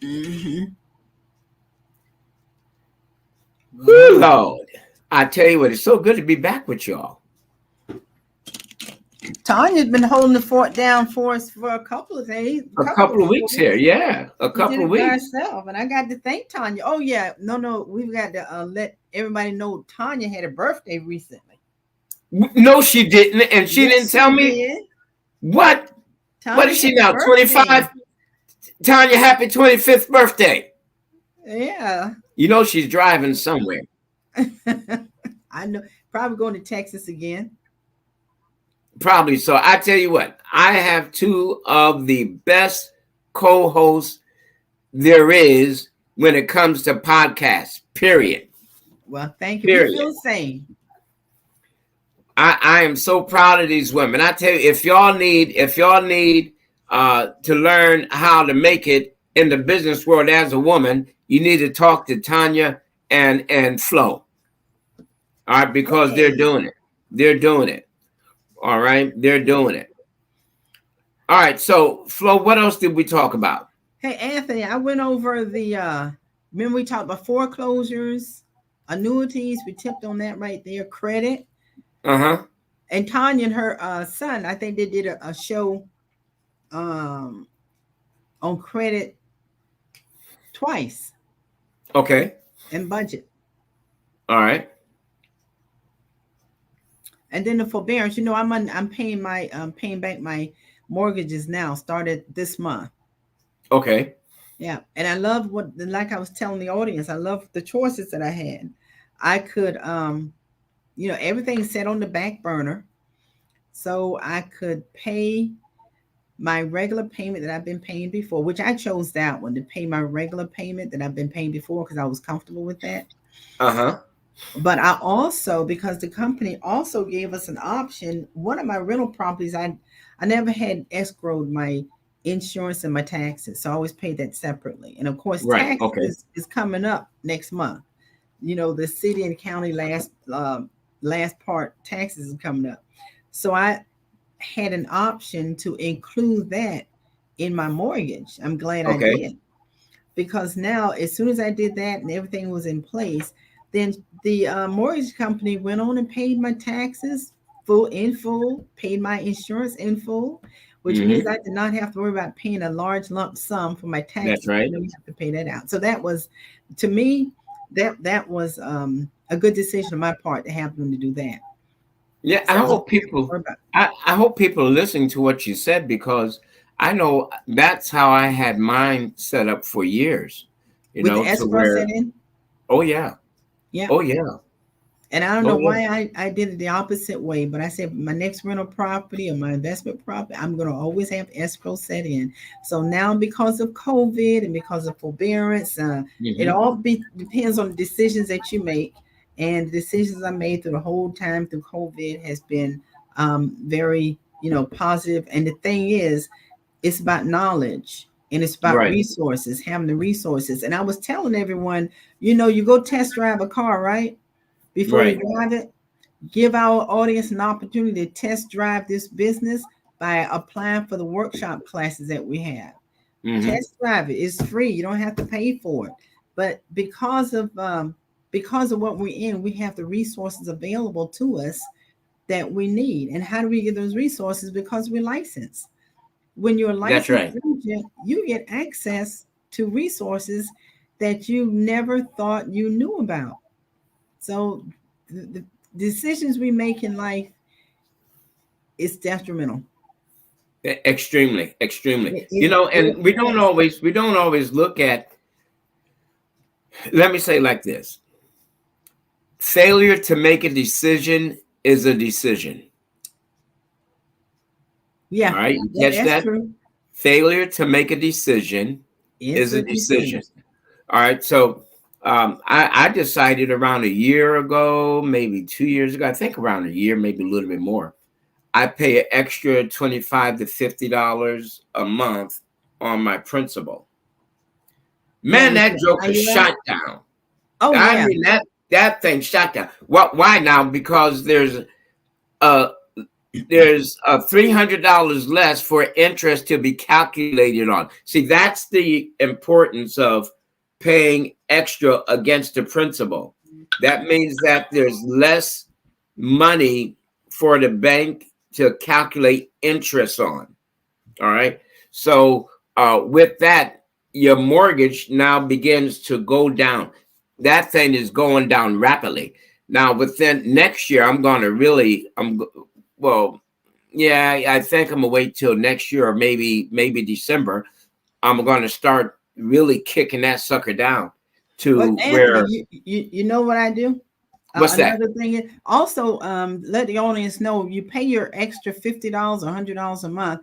Mm-hmm. Woo, Lord. I tell you what, it's so good to be back with y'all. Tanya's been holding the fort down for us for a couple of days, A couple of weeks here. Yeah, a She did couple of it by weeks. herself, and I got to thank Tanya. Oh yeah, no, we've got to let everybody know Tanya had a birthday recently. No, she didn't, and she Yes, didn't tell she me did. what. What Tanya is she had a now? birthday. 25. Tanya, happy 25th birthday. Yeah. You know she's driving somewhere. I know. Probably going to Texas again. Probably so. I tell you what, I have two of the best co-hosts there is when it comes to podcasts. Period. Well, thank you. We Period. feel the same. I am so proud of these women. I tell you, if y'all need to learn how to make it in the business world as a woman, you need to talk to Tanya and Flo. All right, because they're doing it. They're doing it. All right, they're doing it. All right, so Flo, what else did we talk about? Hey Anthony, I went over the remember we talked about foreclosures, annuities, we tipped on that right there, credit. Uh-huh. And Tanya and her son, I think they did a show on credit twice. Okay. And budget. All right. And then the forbearance, I'm paying paying back my mortgages now, started this month. Okay. Yeah. And I love like I was telling the audience, I love the choices that I had. I could everything's set on the back burner. So I could pay my regular payment that I've been paying before, which I chose that one to pay my regular payment that I've been paying before because I was comfortable with that. Uh-huh. But I also, because the company also gave us an option, one of my rental properties, I never had escrowed my insurance and my taxes. So I always paid that separately. And of course, Right. taxes Okay. is coming up next month. The city and county last part taxes is coming up. So I had an option to include that in my mortgage. I'm glad I did. Because now, as soon as I did that and everything was in place, then the mortgage company went on and paid my taxes in full, paid my insurance in full, which means I did not have to worry about paying a large lump sum for my taxes. That's right. You have to pay that out. So that was, to me, that was a good decision on my part to have them to do that. Yeah, so I hope people are listening to what you said, because I know that's how I had mine set up for years. With the escrow set in? Oh yeah. Yeah. Oh yeah. And I don't know why I did it the opposite way, but I said my next rental property or my investment property, I'm going to always have escrow set in. So now, because of COVID and because of forbearance, it all depends on the decisions that you make. And the decisions I made through the whole time through COVID has been very, positive. And the thing is, it's about knowledge and it's about resources, having the resources. And I was telling everyone, you go test drive a car, right? Before you drive it, give our audience an opportunity to test drive this business by applying for the workshop classes that we have. Test drive it. It's free. You don't have to pay for it. But because of what we're in, we have the resources available to us that we need. And how do we get those resources? Because we're licensed. When you're a licensed agent, you get access to resources that you never thought you knew about. So the decisions we make in life is detrimental. Extremely. And we don't always look at, let me say it like this. Failure to make a decision is a decision. Yeah. All right. You catch that? True. Failure to make a decision is a decision. All right. So I decided around a year ago, maybe 2 years ago, I think around a year, maybe a little bit more. I pay an extra $25 to $50 a month on my principal. Man, that joke is shot down. Oh, I mean, that thing shot down. Why now? Because there's $300 less for interest to be calculated on. See, that's the importance of paying extra against the principal. That means that there's less money for the bank to calculate interest on. All right. So with that, your mortgage now begins to go down. That thing is going down rapidly. Now within next year, I'm going to really, well, yeah, I think I'm gonna wait till next year or maybe December. I'm going to start really kicking that sucker down But to Anthony, where. you know what I do? What's that? Another thing is also let the audience know you pay your extra $50 or $100 a month.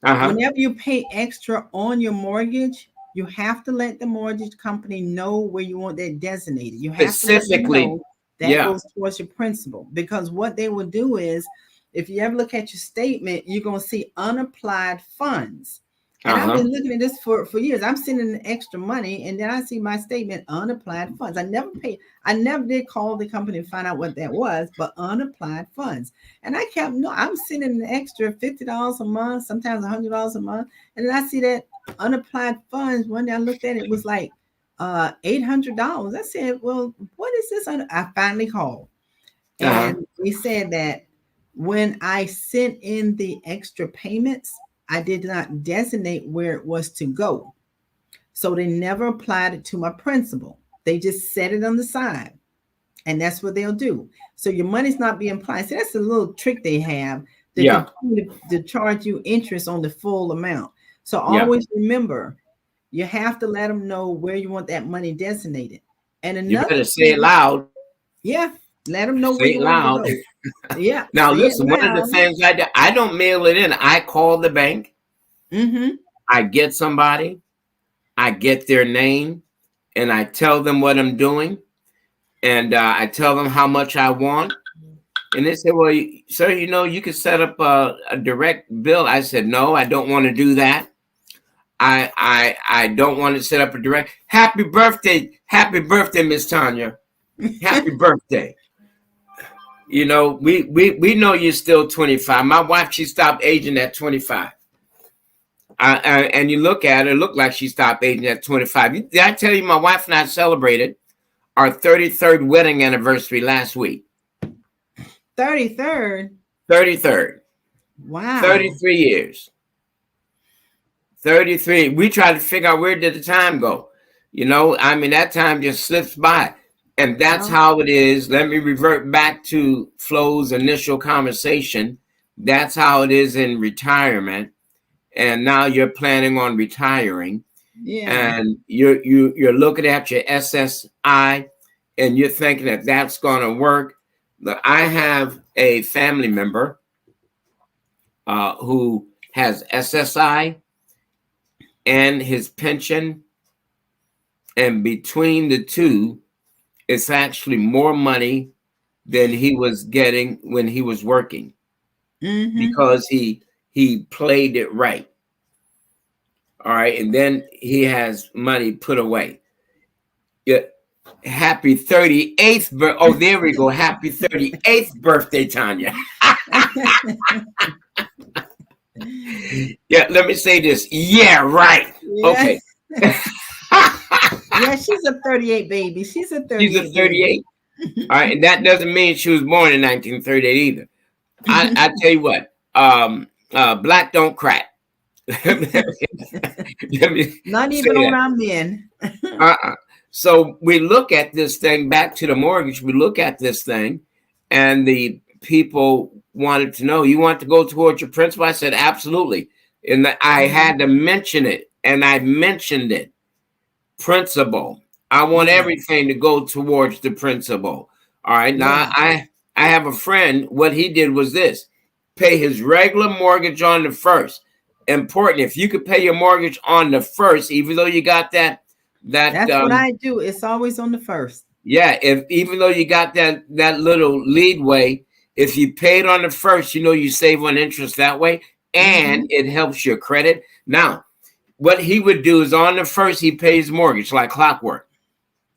Uh-huh. Whenever you pay extra on your mortgage, you have to let the mortgage company know where you want that designated. You have to let them Specifically, know that yeah. goes towards your principal, because what they will do is, if you ever look at your statement, you're going to see unapplied funds. And I've Uh-huh. been looking at this for years. I'm sending extra money, and then I see my statement, unapplied funds. I never did call the company to find out what that was, but unapplied funds. And I kept, no, I'm sending an extra $50 a month, sometimes $100 a month. And then I see that unapplied funds. One day I looked at it, it was like $800. I said, well, what is this? I finally called. Uh-huh. And they said that when I sent in the extra payments, I did not designate where it was to go. So they never applied it to my principal. They just set it on the side. And that's what they'll do. So your money's not being applied. So that's a little trick they have to Yeah. continue to charge you interest on the full amount. So Yeah. always remember, you have to let them know where you want that money designated. And You another better say it thing, loud. yeah, let them know where Say you it want it to loud. go. Yeah, Now say it listen, one of the loud. things I do, I don't mail it in. I call the bank. Mm-hmm. I get somebody. I get their name, and I tell them what I'm doing, and I tell them how much I want. And they say, "Well, sir, you could set up a direct bill." I said, "No, I don't want to do that. I don't want to set up a direct. Happy birthday, Miss Tanya. Happy birthday. We know you're still 25. My wife, she stopped aging at 25. And you look at her, look like she stopped aging at 25. Did I tell you my wife and I celebrated our 33rd wedding anniversary last week? 33rd. 33rd. Wow. 33 years. 33. We try to figure out where did the time go. That time just slips by. And that's Well, how it is. Let me revert back to Flo's initial conversation. That's how it is in retirement. And now you're planning on retiring, yeah. and you're looking at your SSI, and you're thinking that that's going to work. Look, I have a family member who has SSI and his pension, and between the two, it's actually more money than he was getting when he was working, Mm-hmm. because he played it right. All right, and then he has money put away. Yeah, happy 38th oh, there we go. Happy 38th birthday, Tanya. Yeah, let me say this. Yeah, right. Yes. Okay. Yeah, she's a 38 baby. She's a She's a 38 baby. 38. All right, and that doesn't mean she was born in 1938 either. I tell you what, black don't crack. Let me Not say even on that. our men. Uh-uh. So we look at this thing, back to the mortgage. We look at this thing, and the people wanted to know, you want to go towards your principal? I said, absolutely. And I Mhm. had to mention it, and I mentioned it. Principal. I want Yeah. everything to go towards the principal. All right. Now Yeah. I have a friend. What he did was this: pay his regular mortgage on the first. Important. If you could pay your mortgage on the first, even though you got that That's what I do. It's always on the first. yeah, if even though you got that little leadway, if you paid on the first, you save on interest that way, and Mm-hmm. it helps your credit. Now, what he would do is on the first he pays mortgage like clockwork.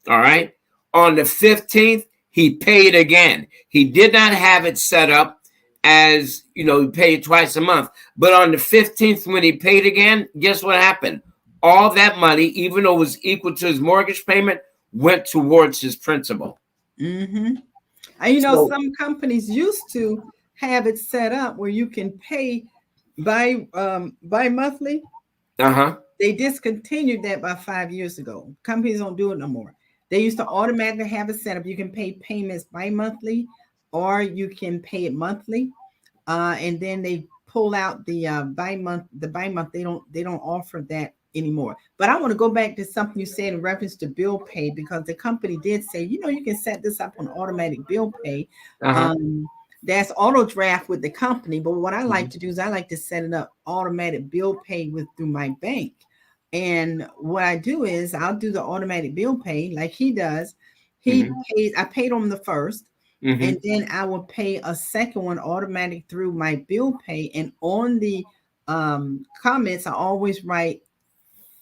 All right. On the 15th, he paid again. He did not have it set up as, he paid twice a month. But on the 15th, when he paid again, guess what happened? All that money, even though it was equal to his mortgage payment, went towards his principal. Mm-hmm. And So, some companies used to have it set up where you can pay by monthly. Uh-huh. They discontinued that about 5 years ago. Companies don't do it no more. They used to automatically have it set up. You can pay payments bi-monthly or you can pay it monthly. And then they pull out the bi-month. The bi-month they don't offer that anymore. But I want to go back to something you said in reference to bill pay, because the company did say, you can set this up on automatic bill pay. Uh-huh. That's auto draft with the company. But what I like Mhm. to do is I like to set it up automatic bill pay with through my bank. And what I do is I'll do the automatic bill pay like he does. He Mhm. pays, I paid on the first, and Mhm. then I will pay a second one automatic through my bill pay. And on the comments, I always write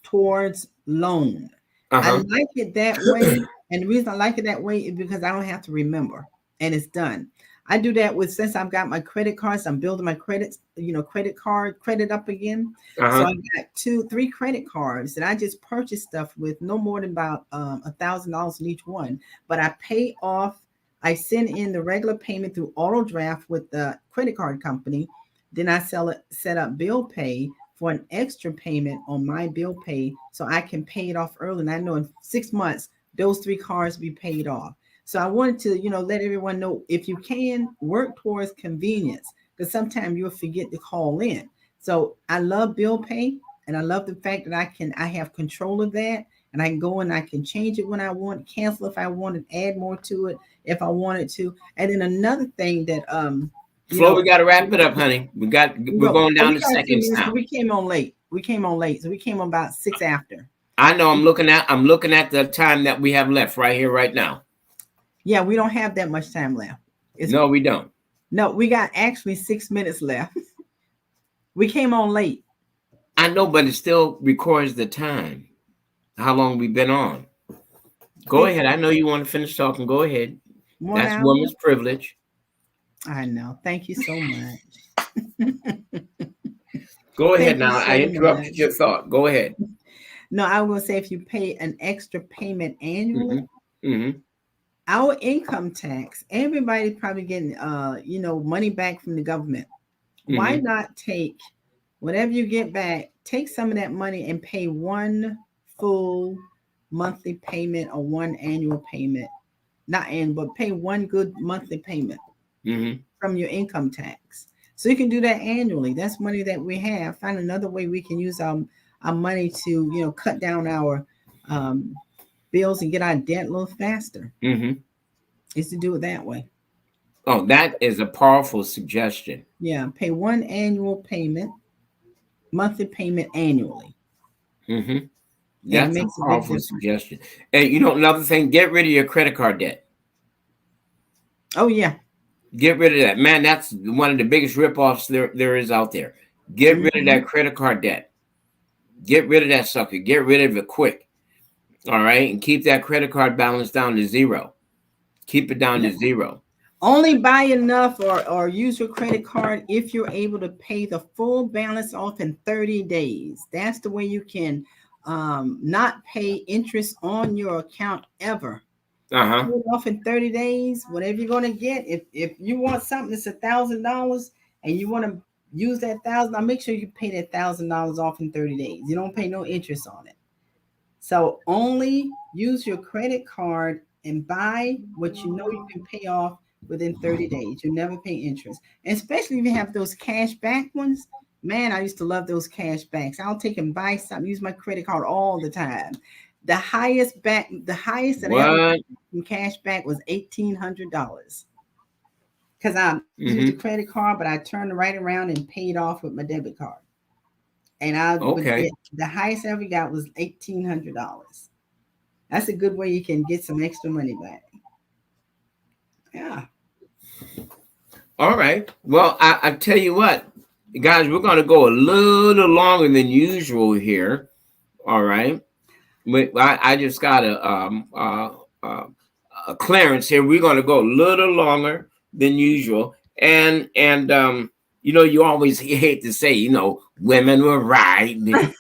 towards loan. I Uh-huh. like it that way. And the reason I like it that way is because I don't have to remember and it's done. I do that with, since I've got my credit cards, I'm building my credits, credit card credit up again. So Uh-huh. I got 3 credit cards that I just purchased stuff with, no more than about $1,000 in each one. But I pay off, I send in the regular payment through auto draft with the credit card company. Then I set up bill pay for an extra payment on my bill pay so I can pay it off early. And I know in 6 months, those 3 cards be paid off. So I wanted to, let everyone know, if you can work towards convenience, because sometimes you'll forget to call in. So I love bill pay, and I love the fact that I have control of that, and I can go and I can change it when I want, cancel if I want, and add more to it if I wanted to. And then another thing that you Flo, know we got to wrap it up, honey. We're well, going well, down we to got a few seconds minutes, but now. we came on late. So we came on about 6 after. I know I'm looking at the time that we have left right here, right now. Yeah, we don't have that much time left. It's No, we don't. No, we got actually 6 minutes left. We came on late. I know, but it still records the time. How long we've been on. I Go think ahead. I know you want to finish talking. Go ahead. one That's hour. woman's privilege. I know. Thank you so much. Go ahead Thank you now. I so much. interrupted your thought. Go ahead. No, I will say, if you pay an extra payment annually, Mm-hmm. Mm-hmm. our income tax, everybody probably getting money back from the government. Why Mm-hmm. not take whatever you get back, take some of that money and pay one full monthly payment or one annual payment? Not annual, but pay one good monthly payment Mm-hmm. from your income tax. So you can do that annually. That's money that we have. Find another way we can use our money to, cut down our um, bills and get our debt a little faster. Mm-hmm. Is to do it that way. Oh, that is a powerful suggestion. Yeah, pay one annual payment, monthly payment annually, Mm-hmm. and it That's a makes a big powerful difference. suggestion. And another thing, get rid of your credit card debt. Oh yeah. Get rid of that. Man, that's one of the biggest ripoffs there is out there. Get rid of Hmm. that credit card debt. Get rid of that sucker. Get rid of it quick. All right. And keep that credit card balance down to zero. Keep it down to zero. Only buy enough or use your credit card if you're able to pay the full balance off in 30 days. That's the way you can not pay interest on your account ever. Uh-huh. Pay it off in 30 days, whatever you're going to get. If you want something that's $1,000 and you want to use that thousand, I'll make sure you pay that $1,000 off in 30 days. You don't pay no interest on it. So only use your credit card and buy what you know you can pay off within 30 days. You never pay interest. And especially if you have those cash back ones. Man, I used to love those cash backs. I'll take and buy something, use my credit card all the time. The highest that I ever What? from cash back was $1,800. Because I used a Mm-hmm. credit card, but I turned right around and paid off with my debit card. And I would Okay. get the highest I ever got was $1,800. That's a good way you can get some extra money back. Yeah. All right. Well, I tell you what, guys, we're going to go a little longer than usual here. All right. I just got a clearance here. We're going to go a little longer than usual. And you always hate to say, women were right. The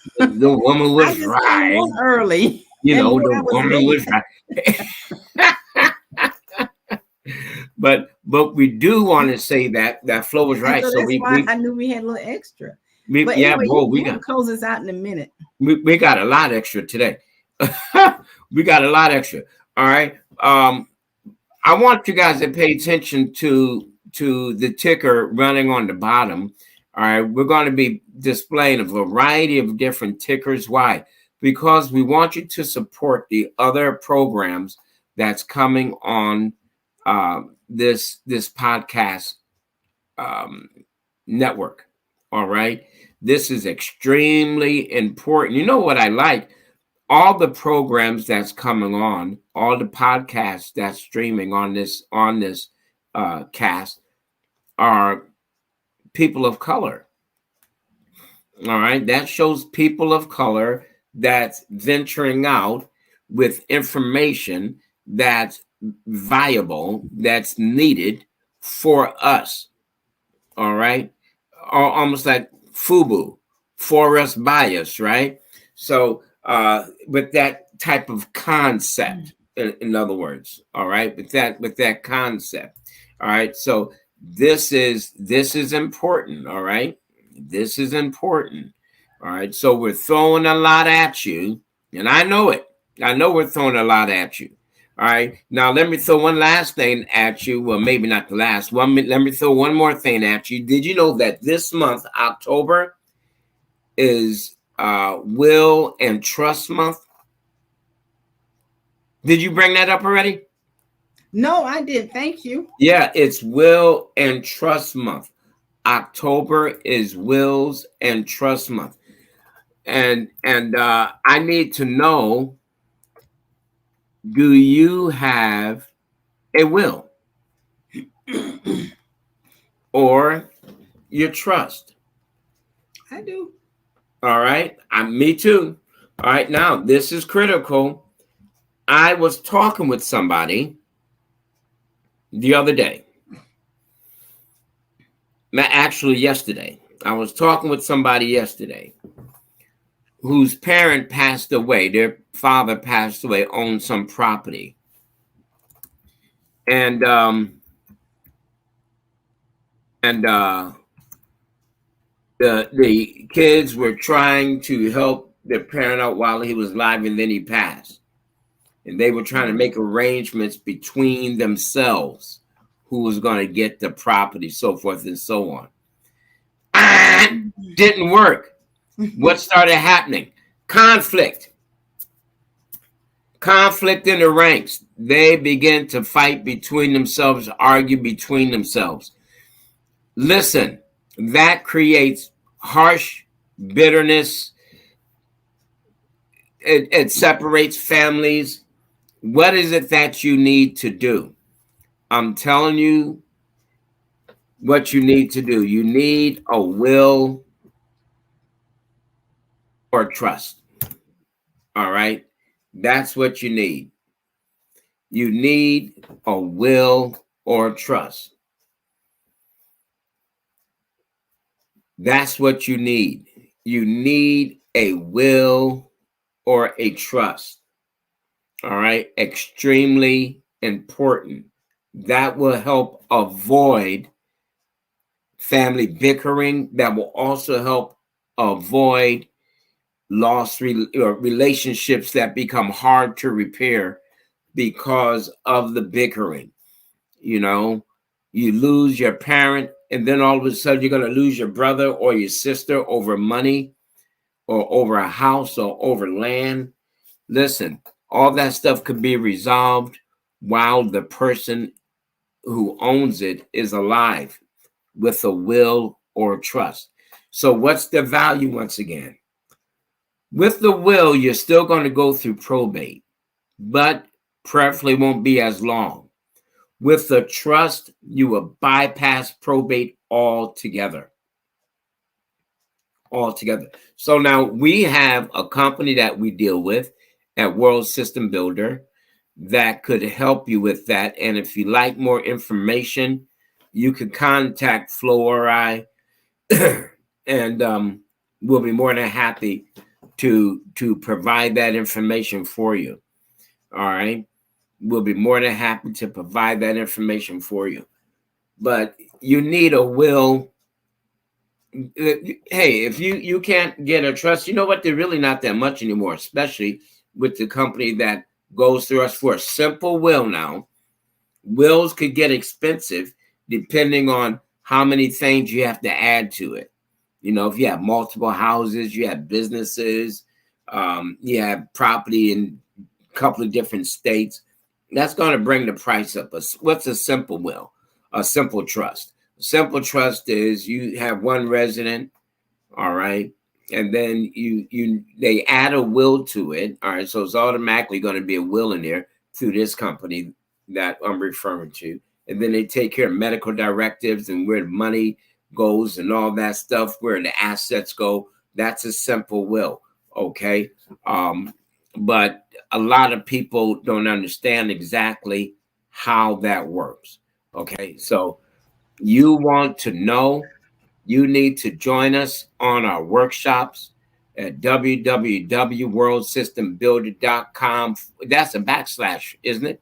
woman I was just came right. on early. The And boy, I was woman late. was right. But we do want to say that Flo was And right. so So that's why I knew we had a little extra. But yeah, anyway, boy, you want to close us out in a minute. we got a lot extra today. We got a lot extra. All right. I want you guys to pay attention to the ticker running on the bottom. All right, we're going to be displaying a variety of different tickers. Why? Because we want you to support the other programs that's coming on this podcast um, network. All right, this is extremely important. You know what I like? All the programs that's coming on, all the podcasts that's streaming on this cast are people of color. All right, that shows people of color that's venturing out with information that's viable, that's needed for us. All right, almost like FUBU, for us by us, right? So with that type of concept, in other words, all right, with that concept, all right. So this is important, all right. This is important, all right. So we're throwing a lot at you, and I know it. I know we're throwing a lot at you. All right. Now let me throw one last thing at you. Well, maybe not the last one. Let me throw one more thing at you. Did you know that this month, October, is Will and Trust Month? Did you bring that up already? No, I did. Thank you. Yeah, it's Will and Trust Month. October is Wills and Trust Month. And I need to know, do you have a will or your trust? I do. All right. Me too. All right. Now, this is critical. I was talking with somebody the other day. Actually, yesterday. I was talking with somebody yesterday whose parent passed away. Their father passed away, owned some property. And the kids were trying to help their parent out while he was alive, and then he passed. And they were trying to make arrangements between themselves who was going to get the property, so forth and so on. Didn't work. What started happening? Conflict in the ranks. They began to fight between themselves, argue between themselves. Listen, that creates harsh bitterness. It separates families. What is it that you need to do? I'm telling you what you need to do. You need a will or trust. All right. That's what you need. You need a will or trust. That's what you need. You need a will or a trust. All right. Extremely important. That will help avoid family bickering. That will also help avoid lost relationships that become hard to repair because of the bickering. You know, you lose your parent, and then all of a sudden you're going to lose your brother or your sister over money or over a house or over land. Listen, all that stuff could be resolved while the person who owns it is alive with a will or trust. So, what's the value once again? With the will, you're still going to go through probate, but preferably won't be as long. With the trust, you will bypass probate altogether. Altogether. So now we have a company that we deal with at World System Builder that could help you with that. And if you like more information, you can contact Flo or I, and we'll be more than happy to provide that information for you. All right. We'll be more than happy to provide that information for you. but you need a will. Hey, if you can't get a trust, you know what? They're really not that much anymore, especially with the company that goes through us for a simple will now. Wills could get expensive depending on how many things you have to add to it. You know, if you have multiple houses, you have businesses, you have property in a couple of different states, that's going to bring the price up. What's a simple will? A simple trust. A simple trust is you have one resident, all right, and then they add a will to it, all right, so it's automatically going to be a will in there through this company that I'm referring to, and then they take care of medical directives and where the money goes and all that stuff, where the assets go. That's a simple will, okay. But a lot of people don't understand exactly how that works, okay. So you want to know, you need to join us on our workshops at www.worldsystembuilder.com. That's a backslash, isn't it?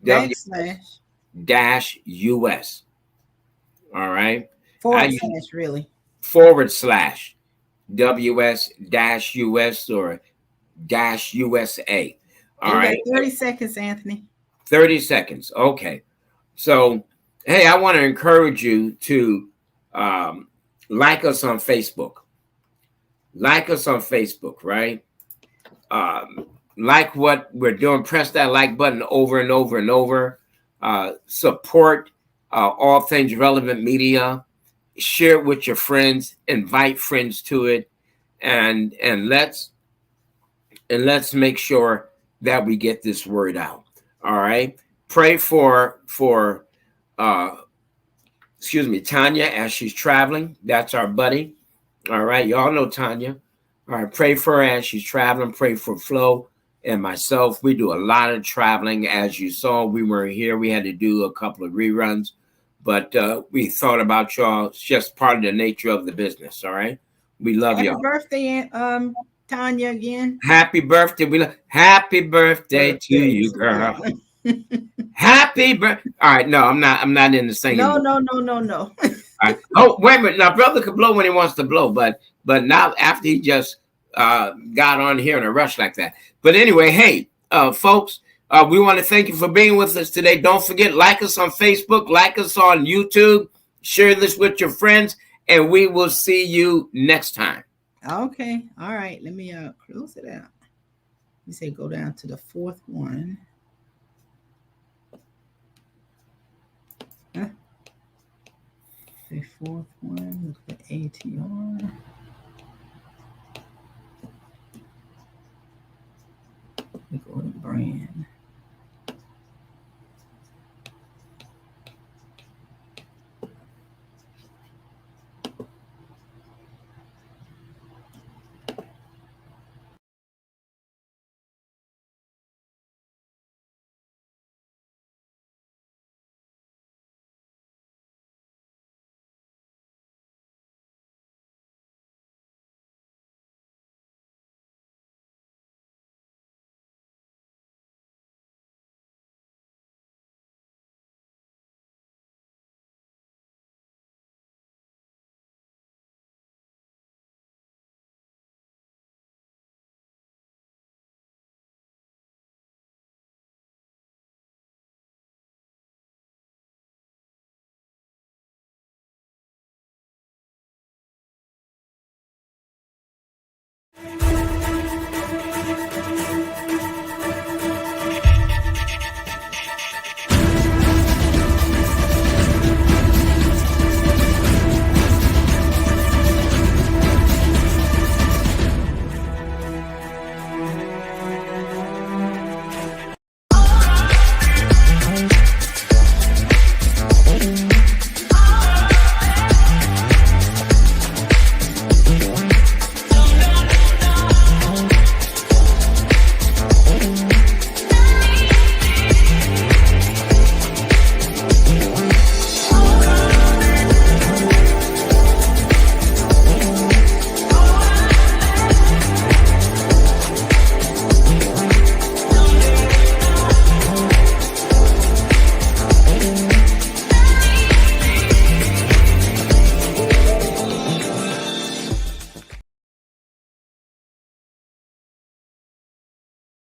Backslash. W-US. All right. I Forward use slash, really. /, WS-US or -USA. All And you got right. 30 seconds, Anthony. 30 seconds. Okay. So, hey, I want to encourage you to like us on Facebook. Like us on Facebook, right? Like what we're doing. Press that like button over and over and over. Support all things relevant media. Share it with your friends. Invite friends to it, and let's make sure that we get this word out. All right. Pray for uh, Tanya as she's traveling. That's our buddy. All right. Y'all know Tanya. All right. Pray for her as she's traveling. Pray for Flo and myself. We do a lot of traveling. As you saw, we were here. We had to do a couple of reruns, but we thought about y'all. It's just part of the nature of the business. All right. We love Happy y'all. birthday, Tanya, again. Happy birthday. Happy birthday to you, girl. Happy birthday. All right. No, I'm not in the singing. No. All right. Oh, wait a minute. Now, brother can blow when he wants to blow, but not after he just got on here in a rush like that. But anyway, hey, folks, we want to thank you for being with us today. Don't forget, like us on Facebook, like us on YouTube, share this with your friends, and we will see you next time. Okay. All right. Let me close it out. You say go down to the fourth one. Huh? The fourth one. Look at ATR. We go to brand.